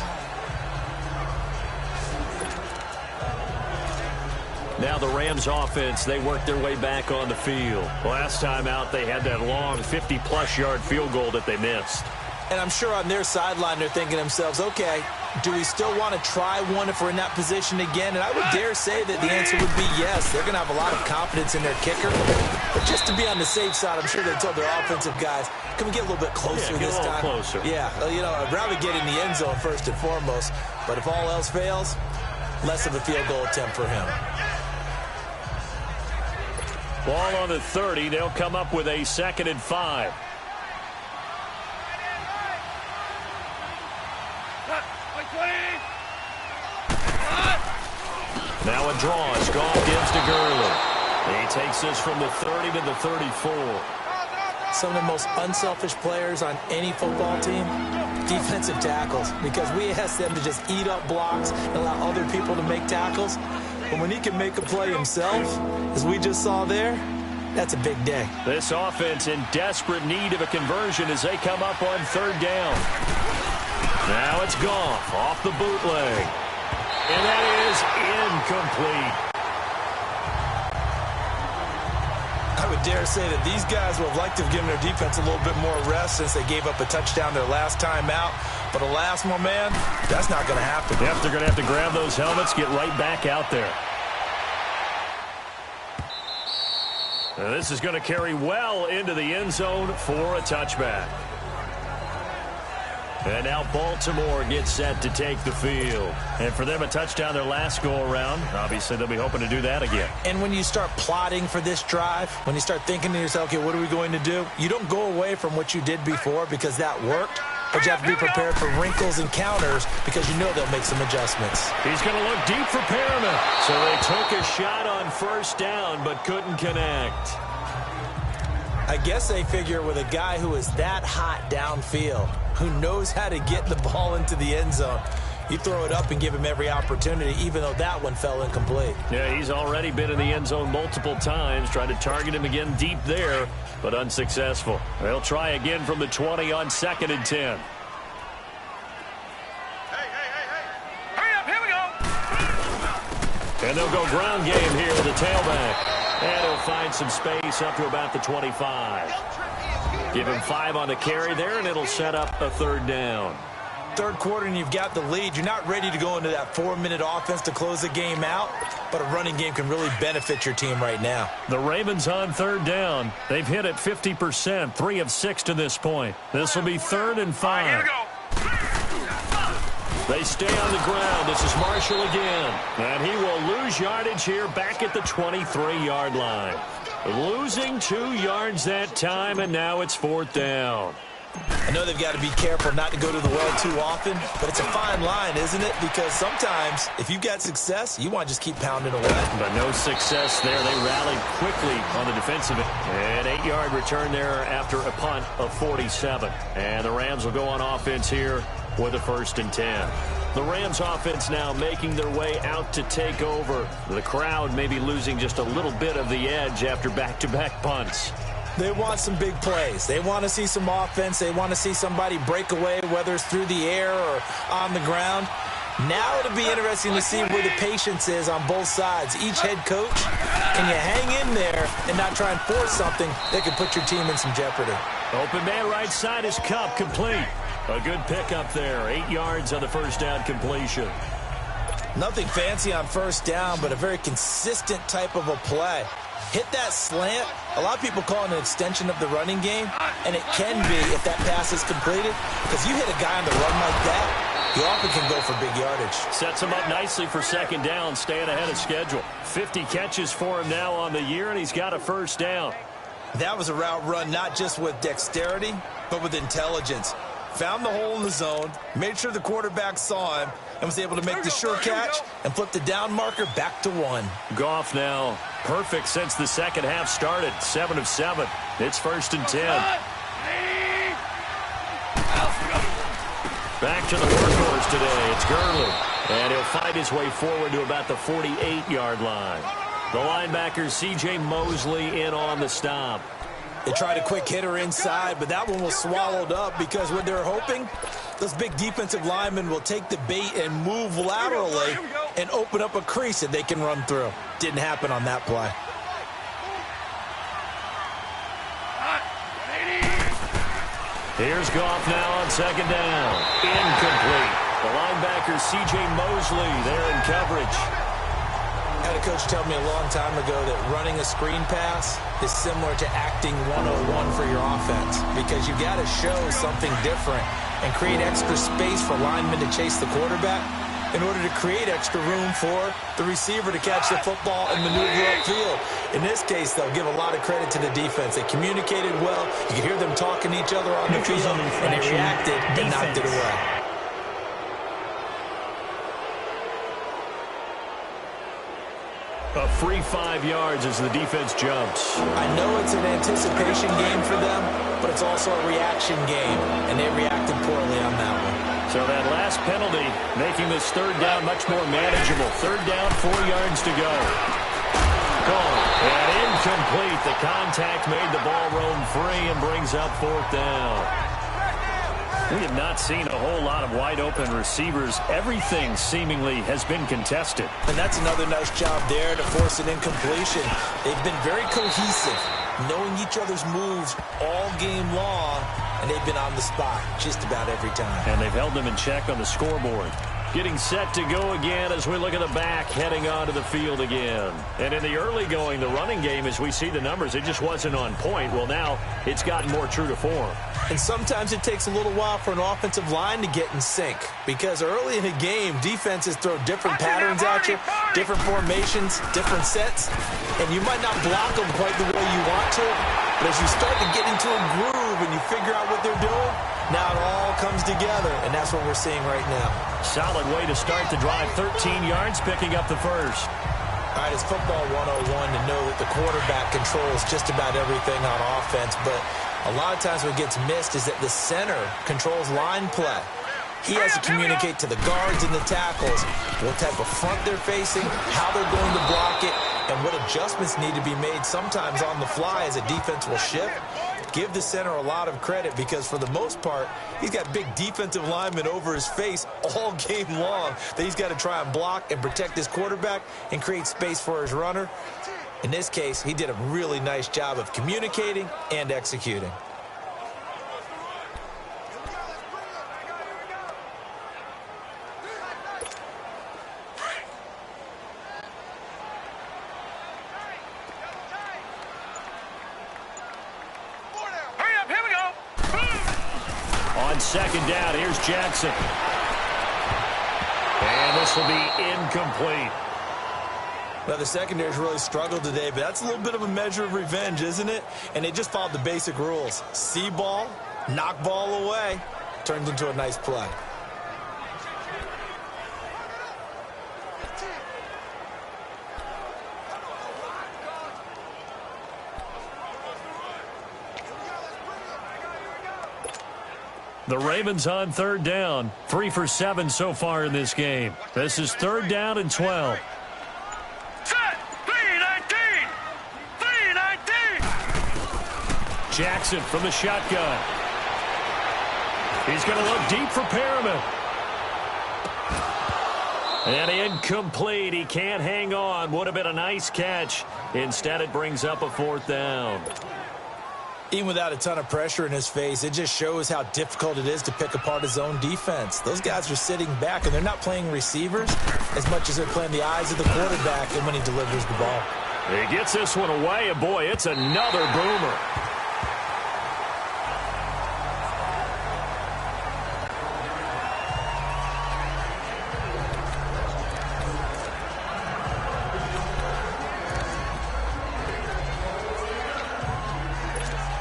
Now the Rams offense, they work their way back on the field. Last time out, they had that long 50-plus yard field goal that they missed. And I'm sure on their sideline, they're thinking to themselves, okay, do we still want to try one if we're in that position again? And I would dare say that the answer would be yes. They're going to have a lot of confidence in their kicker. But just to be on the safe side, I'm sure they told their offensive guys, can we get a little bit closer this time? Closer. Yeah, you know, I'd rather get in the end zone first and foremost. But if all else fails, less of a field goal attempt for him. Ball on the 30. They'll come up with a 2nd and 5. Now a draw as Goff gives to Gurley. He takes this from the 30 to the 34. Some of the most unselfish players on any football team, defensive tackles, because we ask them to just eat up blocks and allow other people to make tackles. But when he can make a play himself, as we just saw there, that's a big day. This offense in desperate need of a conversion as they come up on 3rd down. Now it's Goff off the bootleg. And that is incomplete. I would dare say that these guys would have liked to have given their defense a little bit more rest since they gave up a touchdown their last time out. But alas, my man, that's not going to happen. Yep, they're going to have to grab those helmets, get right back out there. Now this is going to carry well into the end zone for a touchback. And now Baltimore gets set to take the field. And for them, a touchdown their last go-around. Obviously, they'll be hoping to do that again. And when you start plotting for this drive, when you start thinking to yourself, okay, what are we going to do? You don't go away from what you did before because that worked. But you have to be prepared for wrinkles and counters because you know they'll make some adjustments. He's going to look deep for Perriman. So they took a shot on 1st down but couldn't connect. I guess they figure with a guy who is that hot downfield, who knows how to get the ball into the end zone, you throw it up and give him every opportunity, even though that one fell incomplete. Yeah, he's already been in the end zone multiple times, trying to target him again deep there, but unsuccessful. They'll try again from the 20 on 2nd and 10. Hurry up, here we go. And they'll go ground game here with the tailback. And he'll find some space up to about the 25. Give him 5 on the carry there, and it'll set up a 3rd down. 3rd quarter and you've got the lead. You're not ready to go into that 4-minute offense to close the game out, but a running game can really benefit your team right now. The Ravens on 3rd down. They've hit it 50%, 3 of 6 to this point. This will be 3rd and 5. Here we go. They stay on the ground. This is Marshall again. And he will lose yardage here back at the 23-yard line. Losing 2 yards that time, and now it's 4th down. I know they've got to be careful not to go to the well too often, but it's a fine line, isn't it? Because sometimes, if you've got success, you want to just keep pounding away. But no success there. They rallied quickly on the defensive end. An 8-yard return there after a punt of 47. And the Rams will go on offense here with a 1st and 10. The Rams offense now making their way out to take over. The crowd may be losing just a little bit of the edge after back-to-back punts. They want some big plays. They want to see some offense. They want to see somebody break away, whether it's through the air or on the ground. Now it'll be interesting to see where the patience is on both sides. Each head coach, can you hang in there and not try and force something that could put your team in some jeopardy? Open man right side is Kupp, complete. A good pickup there. 8 yards on the 1st down completion. Nothing fancy on 1st down, but a very consistent type of a play. Hit that slant. A lot of people call it an extension of the running game, and it can be if that pass is completed, because you hit a guy on the run like that, He often can go for big yardage. Sets him up nicely for second down, staying ahead of schedule. 50 catches for him now on the year, and he's got a first down. That was a route run not just with dexterity, but with intelligence. Found the hole in the zone, made sure the quarterback saw him, and was able to make the sure catch and flip the down marker back to 1. Goff now perfect since the second half started. 7 of 7. It's 1st and 10. Back to the workhorse today. It's Gurley. And he'll fight his way forward to about the 48-yard line. The linebacker, C.J. Mosley, in on the stop. They tried a quick hitter inside, but that one was swallowed up because what they're hoping, those big defensive linemen will take the bait and move laterally and open up a crease that they can run through. Didn't happen on that play. Here's Goff now on second down. Incomplete. The linebacker, C.J. Mosley, there in coverage. I had a coach tell me a long time ago that running a screen pass is similar to acting 101 for your offense because you got to show something different and create extra space for linemen to chase the quarterback in order to create extra room for the receiver to catch the football and maneuver upfield. In this case, they'll give a lot of credit to the defense. They communicated well. You could hear them talking to each other on the field, and they reacted and knocked it away. A free 5 yards as the defense jumps. I know it's an anticipation game for them, but it's also a reaction game, and they reacted poorly on that one. So that last penalty making this third down much more manageable. Third down, 4 yards to go. Gone. And incomplete. The contact made the ball roam free and brings up 4th down. We have not seen a whole lot of wide-open receivers. Everything seemingly has been contested. And that's another nice job there to force an incompletion. They've been very cohesive, knowing each other's moves all game long, and they've been on the spot just about every time. And they've held them in check on the scoreboard. Getting set to go again as we look at the back, heading onto the field again. And in the early going, the running game, as we see the numbers, it just wasn't on point. Well, now it's gotten more true to form. And sometimes it takes a little while for an offensive line to get in sync because early in a game, defenses throw different patterns at you, different formations, different sets, and you might not block them quite the way you want to, but as you start to get into a groove and you figure out what they're doing, now it all comes together, and that's what we're seeing right now. Solid way to start the drive. 13 yards, picking up the first. All right, it's football 101 to know that the quarterback controls just about everything on offense, but a lot of times what gets missed is that the center controls line play. He has to communicate to the guards and the tackles what type of front they're facing, how they're going to block it, and what adjustments need to be made sometimes on the fly as a defense will shift. Give the center a lot of credit because for the most part, he's got big defensive linemen over his face all game long that he's got to try and block and protect his quarterback and create space for his runner. In this case, he did a really nice job of communicating and executing. Second down, here's Jackson. And this will be incomplete. Now, the secondary's really struggled today, but that's a little bit of a measure of revenge, isn't it? And they just followed the basic rules. See ball, knock ball away, turns into a nice play. The Ravens on third down. 3 for 7 so far in this game. This is 3rd down and 12. Set! 3-19! 3-19! Jackson from the shotgun. He's going to look deep for Perriman. And incomplete. He can't hang on. Would have been a nice catch. Instead, it brings up a 4th down. Even without a ton of pressure in his face, it just shows how difficult it is to pick apart his own defense. Those guys are sitting back, and they're not playing receivers as much as they're playing the eyes of the quarterback and when he delivers the ball. He gets this one away, and boy, it's another boomer.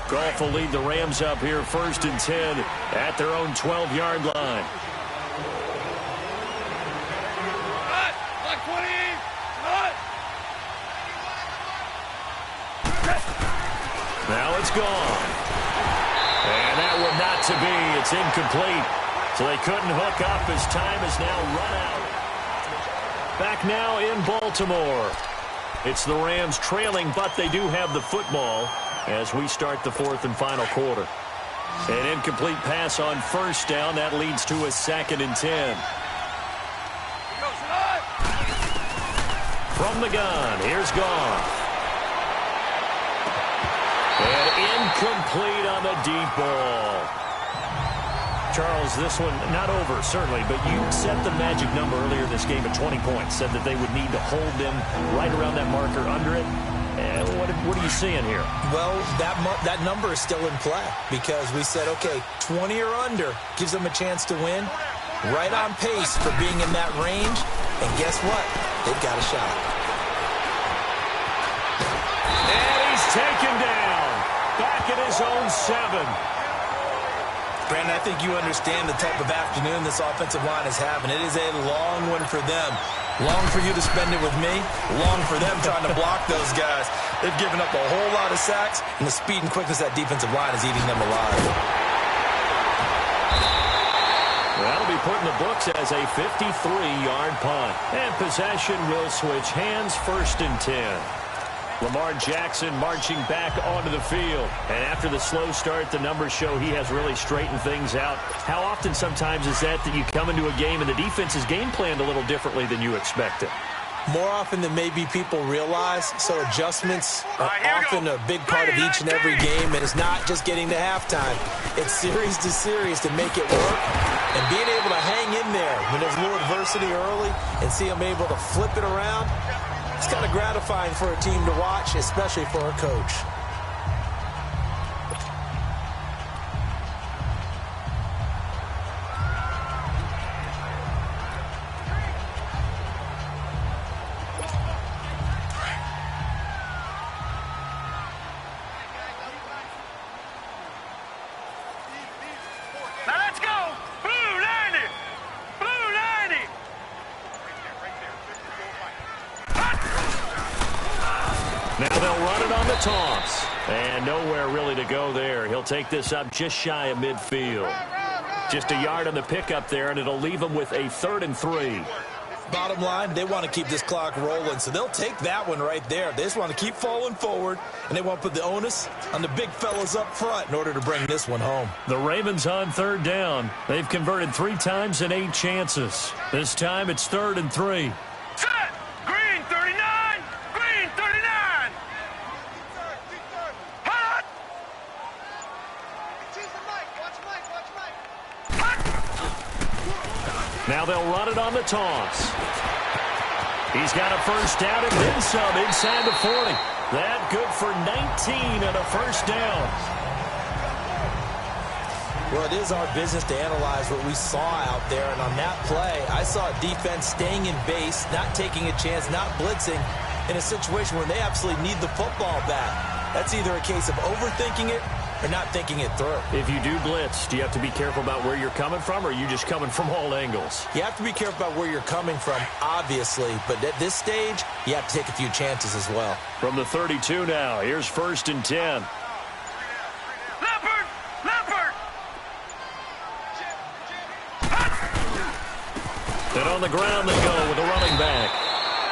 Goff will lead the Rams up here 1st and 10 at their own 12-yard line. Now it's gone. And that will not to be. It's incomplete. So they couldn't hook up as time is now run out. Back now in Baltimore. It's the Rams trailing, but they do have the football as we start the 4th and final quarter. An incomplete pass on 1st down. That leads to a 2nd and 10. From the gun, here's Goff. And incomplete on the deep ball. Charles, this one not over, certainly, but you set the magic number earlier in this game at 20 points. Said that they would need to hold them right around that marker under it. What are you seeing here? Well, that number is still in play because we said, okay, 20 or under gives them a chance to win. Right on pace for being in that range. And guess what? They've got a shot. And he's taken down. Back at his own 7. Brandon, I think you understand the type of afternoon this offensive line is having. It is a long one for them. Long for you to spend it with me. Long for them trying to block those guys. They've given up a whole lot of sacks, and the speed and quickness of that defensive line is eating them alive. That'll be put in the books as a 53-yard punt. And possession will switch hands 1st and 10. Lamar Jackson marching back onto the field. And after the slow start, the numbers show he has really straightened things out. How often sometimes is that you come into a game and the defense is game planned a little differently than you expected? More often than maybe people realize. So adjustments are often a big part of each and every game. And it's not just getting to halftime. It's series to series to make it work. And being able to hang in there when there's a little adversity early and see them able to flip it around, it's kind of gratifying for a team to watch, especially for a coach. Now let's go! Blue 90! Blue 90! Now they'll run it on the toss. And nowhere really to go there. He'll take this up just shy of midfield. Just a yard on the pickup there, and it'll leave him with a 3rd and 3. Bottom line, they want to keep this clock rolling, so they'll take that one right there. They just want to keep falling forward, and they want to put the onus on the big fellas up front in order to bring this one home. The Ravens on 3rd down. They've converted 3 times in 8 chances. This time it's 3rd and 3. Set! Green 39! Green 39! Hot! Now they'll run it on the toss. He's got a 1st down and then some inside the 40. That good for 19 and a 1st down. Well, it is our business to analyze what we saw out there, and on that play, I saw defense staying in base, not taking a chance, not blitzing, in a situation where they absolutely need the football back. That's either a case of overthinking it or not thinking it through. If you do blitz, do you have to be careful about where you're coming from, or are you just coming from all angles? You have to be careful about where you're coming from, obviously, but at this stage, you have to take a few chances as well. From the 32 now, here's 1st and 10. Leopard! Leopard! And on the ground they go with the running back.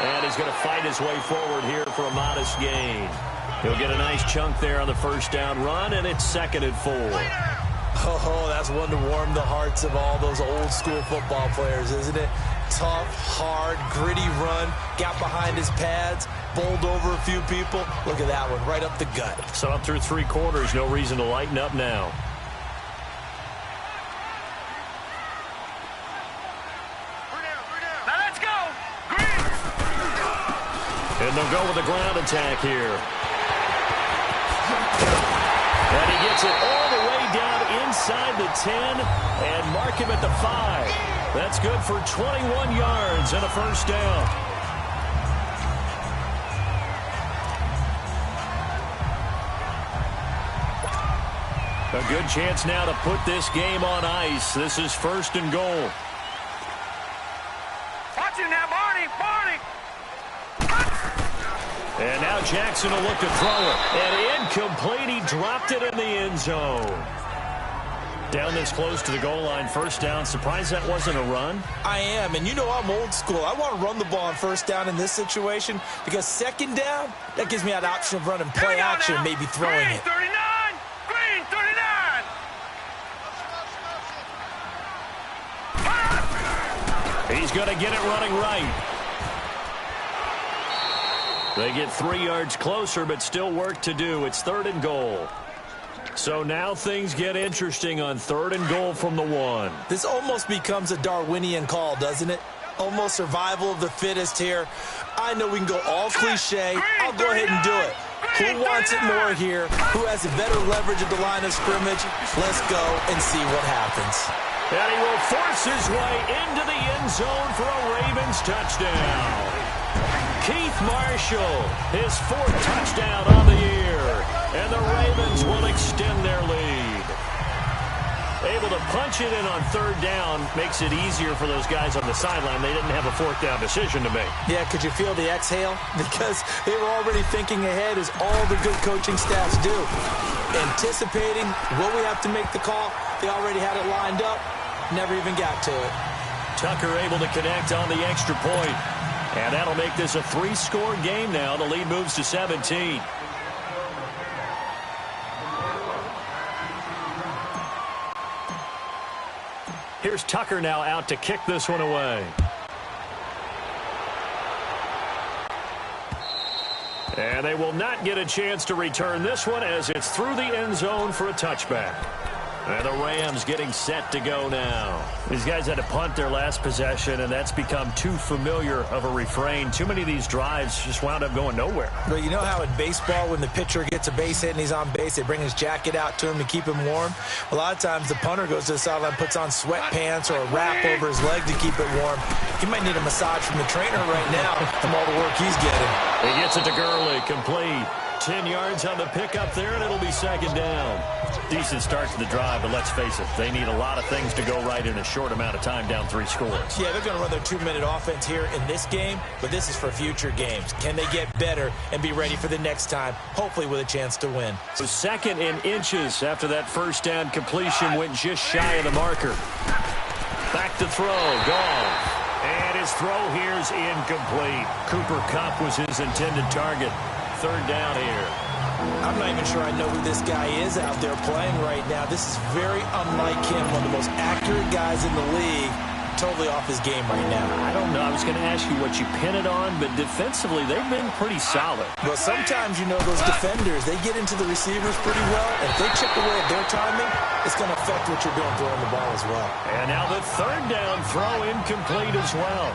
And he's going to fight his way forward here for a modest gain. He'll get a nice chunk there on the 1st down run, and it's 2nd and 4. Oh, that's one to warm the hearts of all those old-school football players, isn't it? Tough, hard, gritty run, got behind his pads, bowled over a few people. Look at that one, right up the gut. So up through 3 quarters, no reason to lighten up now. Now let's go! Green! And they'll go with the ground attack here. And he gets it all the way down inside the 10 and mark him at the 5. That's good for 21 yards and a 1st down. A good chance now to put this game on ice. This is 1st and goal. Watch him now, Barney! Barney! And now Jackson will look to throw it. And incomplete. He dropped it in the end zone. Down this close to the goal line, 1st down. Surprised that wasn't a run? I am, and you know I'm old school. I want to run the ball on 1st down in this situation because 2nd down, that gives me that option of running play action and maybe throwing Green, it. 39! Green, 39! He's going to get it running right. They get 3 yards closer, but still work to do. It's 3rd and goal. So now things get interesting on 3rd and goal from the 1. This almost becomes a Darwinian call, doesn't it? Almost survival of the fittest here. I know we can go all cliche. I'll go ahead and do it. Who wants it more here? Who has a better leverage at the line of scrimmage? Let's go and see what happens. And he will force his way into the end zone for a Ravens touchdown. Keith Marshall, his 4th touchdown on the year. And the Ravens will extend their lead. Able to punch it in on 3rd down makes it easier for those guys on the sideline. They didn't have a 4th down decision to make. Yeah, could you feel the exhale? Because they were already thinking ahead, as all the good coaching staffs do. Anticipating, will we have to make the call? They already had it lined up. Never even got to it. Tucker able to connect on the extra point. And that'll make this a 3-score game now. The lead moves to 17. Here's Tucker now out to kick this one away. And they will not get a chance to return this one as it's through the end zone for a touchback. And the Rams getting set to go now. These guys had to punt their last possession, and that's become too familiar of a refrain. Too many of these drives just wound up going nowhere. But you know how in baseball, when the pitcher gets a base hit and he's on base, they bring his jacket out to him to keep him warm? A lot of times the punter goes to the sideline, puts on sweatpants or a wrap over his leg to keep it warm. He might need a massage from the trainer right now from all the work he's getting. He gets it to Gurley, complete. 10 yards on the pickup there, and it'll be 2nd down. Decent start to the drive, but let's face it, they need a lot of things to go right in a short amount of time, down 3 scores. Yeah, they're going to run their 2-minute offense here in this game, but this is for future games. Can they get better and be ready for the next time, hopefully with a chance to win? So 2nd and inches after that 1st down completion went just shy of the marker. Back to throw, Goff. And his throw here's incomplete. Cooper Kupp was his intended target. 3rd down here. I'm not even sure I know who this guy is out there playing right now. This is very unlike him, one of the most accurate guys in the league. Totally off his game right now. I don't know. I was going to ask you what you pin it on, but defensively, they've been pretty solid. Well, sometimes, you know, those defenders, they get into the receivers pretty well, and if they chip away at their timing, it's going to affect what you're doing throwing the ball as well. And now the 3rd down throw incomplete as well.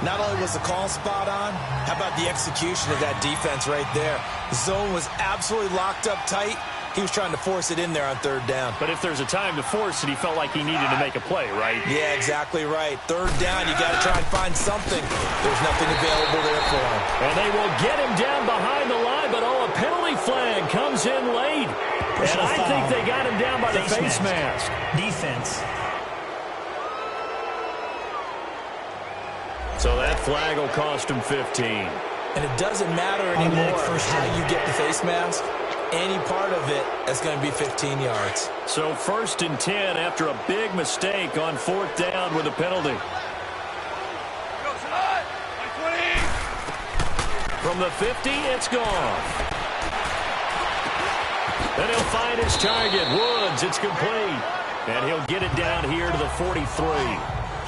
Not only was the call spot on, how about the execution of that defense right there? The zone was absolutely locked up tight. He was trying to force it in there on 3rd down. But if there's a time to force it, he felt like he needed to make a play, right? Yeah, exactly right. 3rd down, you got to try and find something. There's nothing available there for him. And they will get him down behind the line, but a penalty flag comes in late. And I think they got him down by the face mask. Defense. So that flag will cost him 15. And it doesn't matter anymore how you get the face mask. Any part of it, that's going to be 15 yards. So 1st and 10 after a big mistake on 4th down with a penalty. From the 50, it's gone. Then he'll find his target, Woods. It's complete. And he'll get it down here to the 43.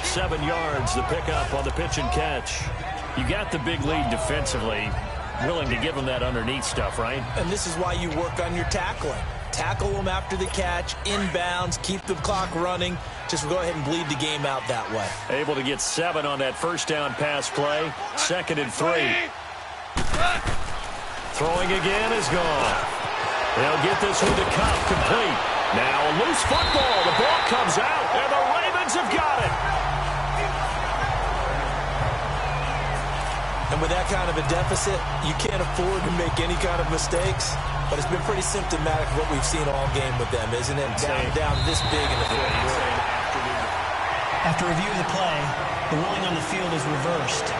7 yards, the pickup on the pitch and catch. You got the big lead defensively. Willing to give them that underneath stuff, right? And this is why you work on your tackling. Tackle them after the catch, inbounds, keep the clock running. Just go ahead and bleed the game out that way. Able to get 7 on that 1st down pass play. 2nd and 3. Throwing again is gone. They'll get this one to Kupp, complete. Now a loose football. The ball comes out, and the Ravens have got it. And with that kind of a deficit, you can't afford to make any kind of mistakes. but it's been pretty symptomatic of what we've seen all game with them, isn't it? Down this big in the fourth quarter. After review of the play, the ruling on the field is reversed.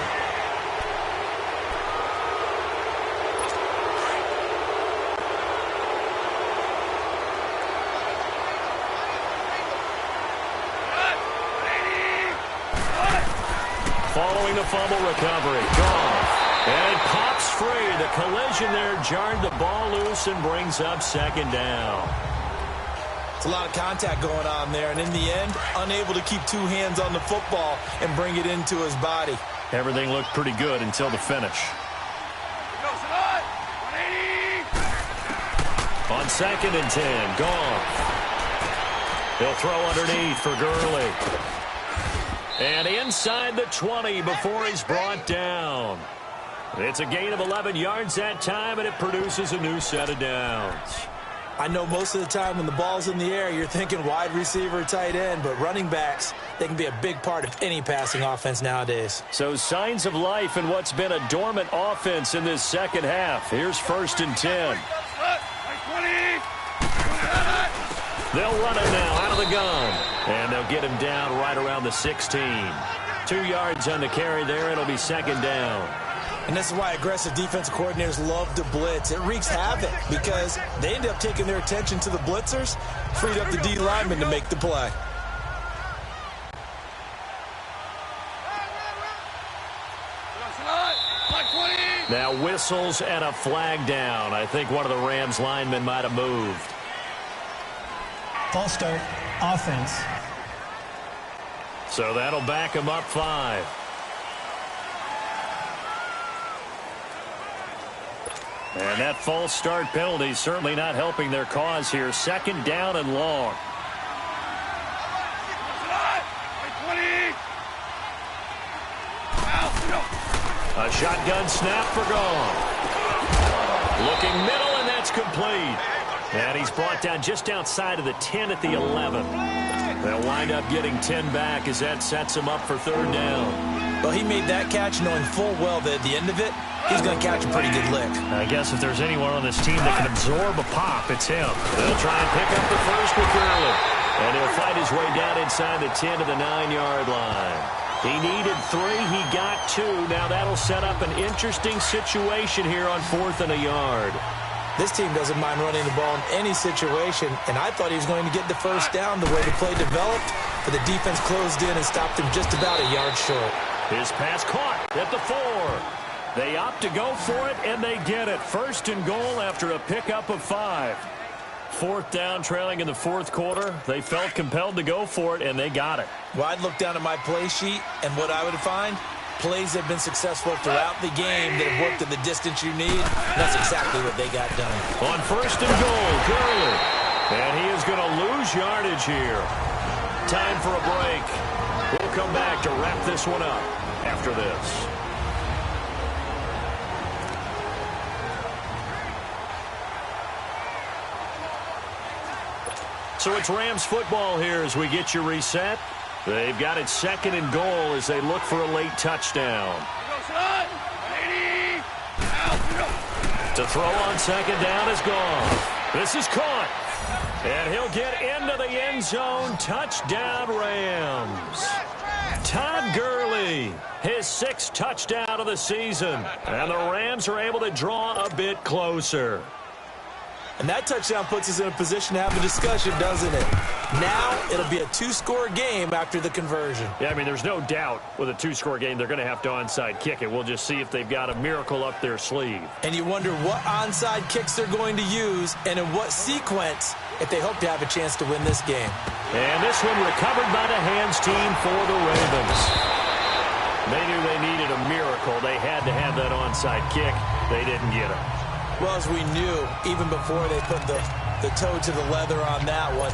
Following the fumble recovery, gone. And it pops free. The collision there jarred the ball loose and brings up second down. It's a lot of contact going on there, and in the end, unable to keep two hands on the football and bring it into his body. Everything looked pretty good until the finish. On 2nd and 10, gone. He'll throw underneath for Gurley. And inside the 20 before he's brought down. It's a gain of 11 yards that time, and it produces a new set of downs. I know most of the time when the ball's in the air, you're thinking wide receiver, tight end, but running backs, they can be a big part of any passing offense nowadays. So signs of life in what's been a dormant offense in this second half. Here's 1st and 10. They'll run it now out of the gun, and they'll get him down right around the 16. 2 yards on the carry there. It'll be 2nd down. And this is why aggressive defensive coordinators love to blitz. It wreaks havoc because they end up taking their attention to the blitzers, freed up the D lineman to make the play. Now whistles and a flag down. I think one of the Rams linemen might have moved. False start, offense. So that'll back him up 5. And that false start penalty certainly not helping their cause here. 2nd down and long. A shotgun snap for Gone. Looking middle, and that's complete. And he's brought down just outside of the 10 at the 11. They'll wind up getting 10 back as that sets him up for 3rd down. Well, he made that catch knowing full well that at the end of it, he's going to catch a pretty good lick. I guess if there's anyone on this team that can absorb a pop, it's him. They'll try and pick up the first with Gurley. And he'll fight his way down inside the 10 to the 9-yard line. He needed 3. He got 2. Now that'll set up an interesting situation here on 4th and a yard. This team doesn't mind running the ball in any situation, and I thought he was going to get the first down the way the play developed, but the defense closed in and stopped him just about a yard short. His pass caught at the 4. They opt to go for it, and they get it. 1st and goal after a pickup of 5. 4th down, trailing in the 4th quarter. They felt compelled to go for it, and they got it. Well, I'd look down at my play sheet, and what I would find, plays have been successful throughout the game that have worked at the distance you need. That's exactly what they got done. On 1st and goal, Gurley. And he is going to lose yardage here. Time for a break. We'll come back to wrap this one up after this. So it's Rams football here as we get you reset. They've got it 2nd and goal as they look for a late touchdown. To throw on 2nd down is gone. This is caught. And he'll get into the end zone. Touchdown, Rams. Todd Gurley, his 6th touchdown of the season. And the Rams are able to draw a bit closer. And that touchdown puts us in a position to have a discussion, doesn't it? Now it'll be a 2-score game after the conversion. Yeah, I mean, there's no doubt with a 2-score game they're going to have to onside kick it. We'll just see if they've got a miracle up their sleeve. And you wonder what onside kicks they're going to use and in what sequence if they hope to have a chance to win this game. And this one recovered by the hands team for the Ravens. They knew they needed a miracle. They had to have that onside kick. They didn't get it. Well, as we knew, even before they put the toe to the leather on that one,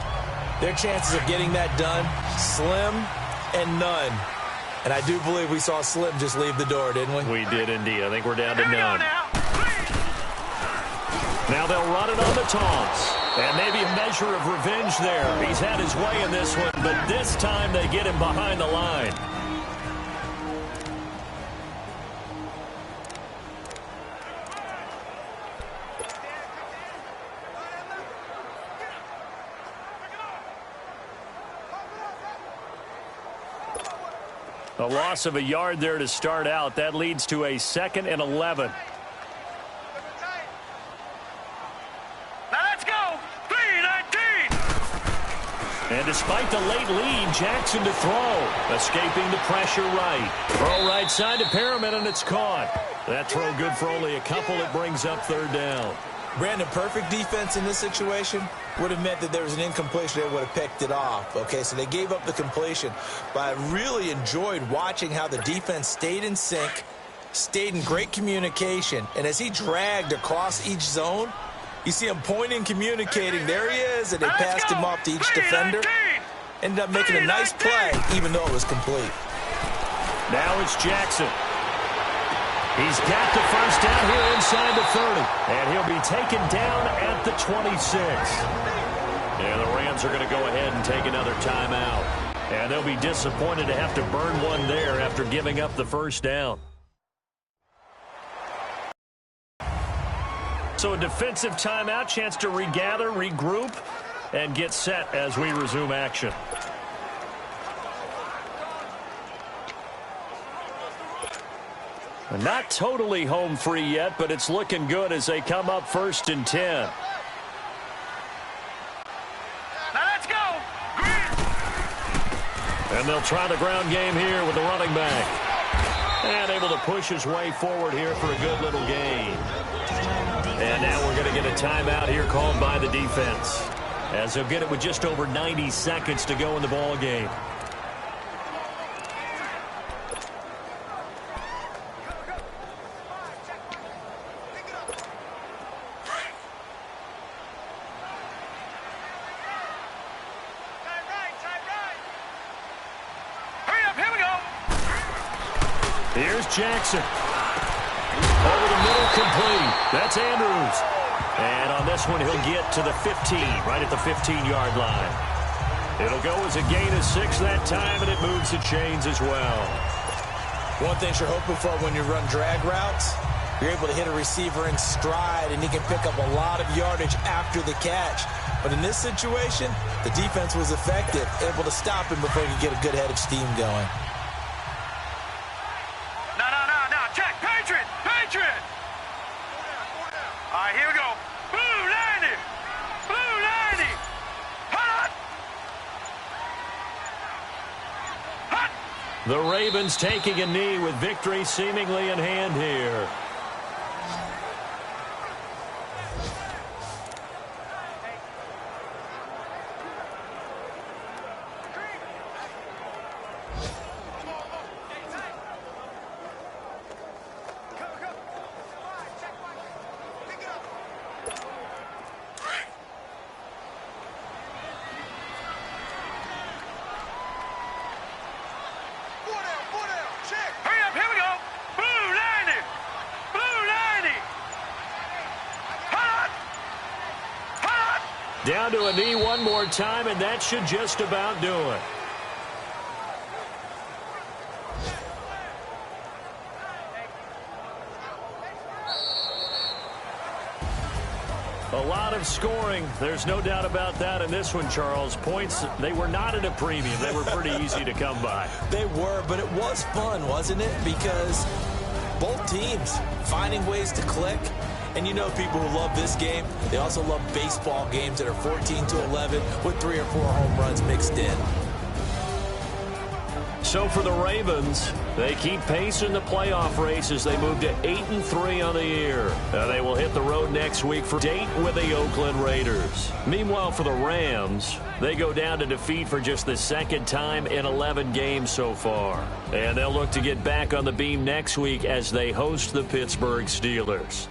their chances of getting that done, slim and none. And I do believe we saw Slim just leave the door, didn't we? We did indeed. I think we're down to none. Now they'll run it on the taunts. And maybe a measure of revenge there. He's had his way in this one, but this time they get him behind the line. A loss of a yard there to start out. That leads to a 2nd and 11. Now let's go. 3-19. And despite the late lead, Jackson to throw. Escaping the pressure right. Throw right side to Perriman, and it's caught. That throw good for only a couple. It brings up 3rd down. Brandon, perfect defense in this situation would have meant that there was an incompletion. They would have picked it off. Okay, so they gave up the completion. But I really enjoyed watching how the defense stayed in sync, stayed in great communication. And as he dragged across each zone, you see him pointing, communicating. There he is, and they passed him off to each defender. Ended up making a nice play, even though it was complete. Now it's Jackson. He's got the first down here inside the 30. And he'll be taken down at the 26. And the Rams are going to go ahead and take another timeout. And they'll be disappointed to have to burn one there after giving up the first down. So a defensive timeout, chance to regather, regroup, and get set as we resume action. Not totally home free yet, but it's looking good as they come up 1st and 10. Now let's go. Green. And they'll try the ground game here with the running back. And able to push his way forward here for a good little gain. And now we're going to get a timeout here called by the defense, as they'll get it with just over 90 seconds to go in the ball game. Here's Jackson. Over the middle, complete. That's Andrews. And on this one, he'll get to the 15, right at the 15-yard line. It'll go as a gain of 6 that time, and it moves the chains as well. One thing you're hoping for when you run drag routes, you're able to hit a receiver in stride, and he can pick up a lot of yardage after the catch. But in this situation, the defense was effective, able to stop him before he could get a good head of steam going. All right, here we go. Blue 90. Blue 90. Hot. Hot. The Ravens taking a knee with victory seemingly in hand here. Down to a knee one more time, and that should just about do it. A lot of scoring. There's no doubt about that in this one, Charles. Points, they were not at a premium. They were pretty easy to come by. They were, but it was fun, wasn't it? Because both teams finding ways to click. And you know people who love this game, they also love baseball games that are 14-11 with 3 or 4 home runs mixed in. So for the Ravens, they keep pace in the playoff race as they move to 8-3 on the year. They will hit the road next week for date with the Oakland Raiders. Meanwhile, for the Rams, they go down to defeat for just the 2nd time in 11 games so far. And they'll look to get back on the beam next week as they host the Pittsburgh Steelers.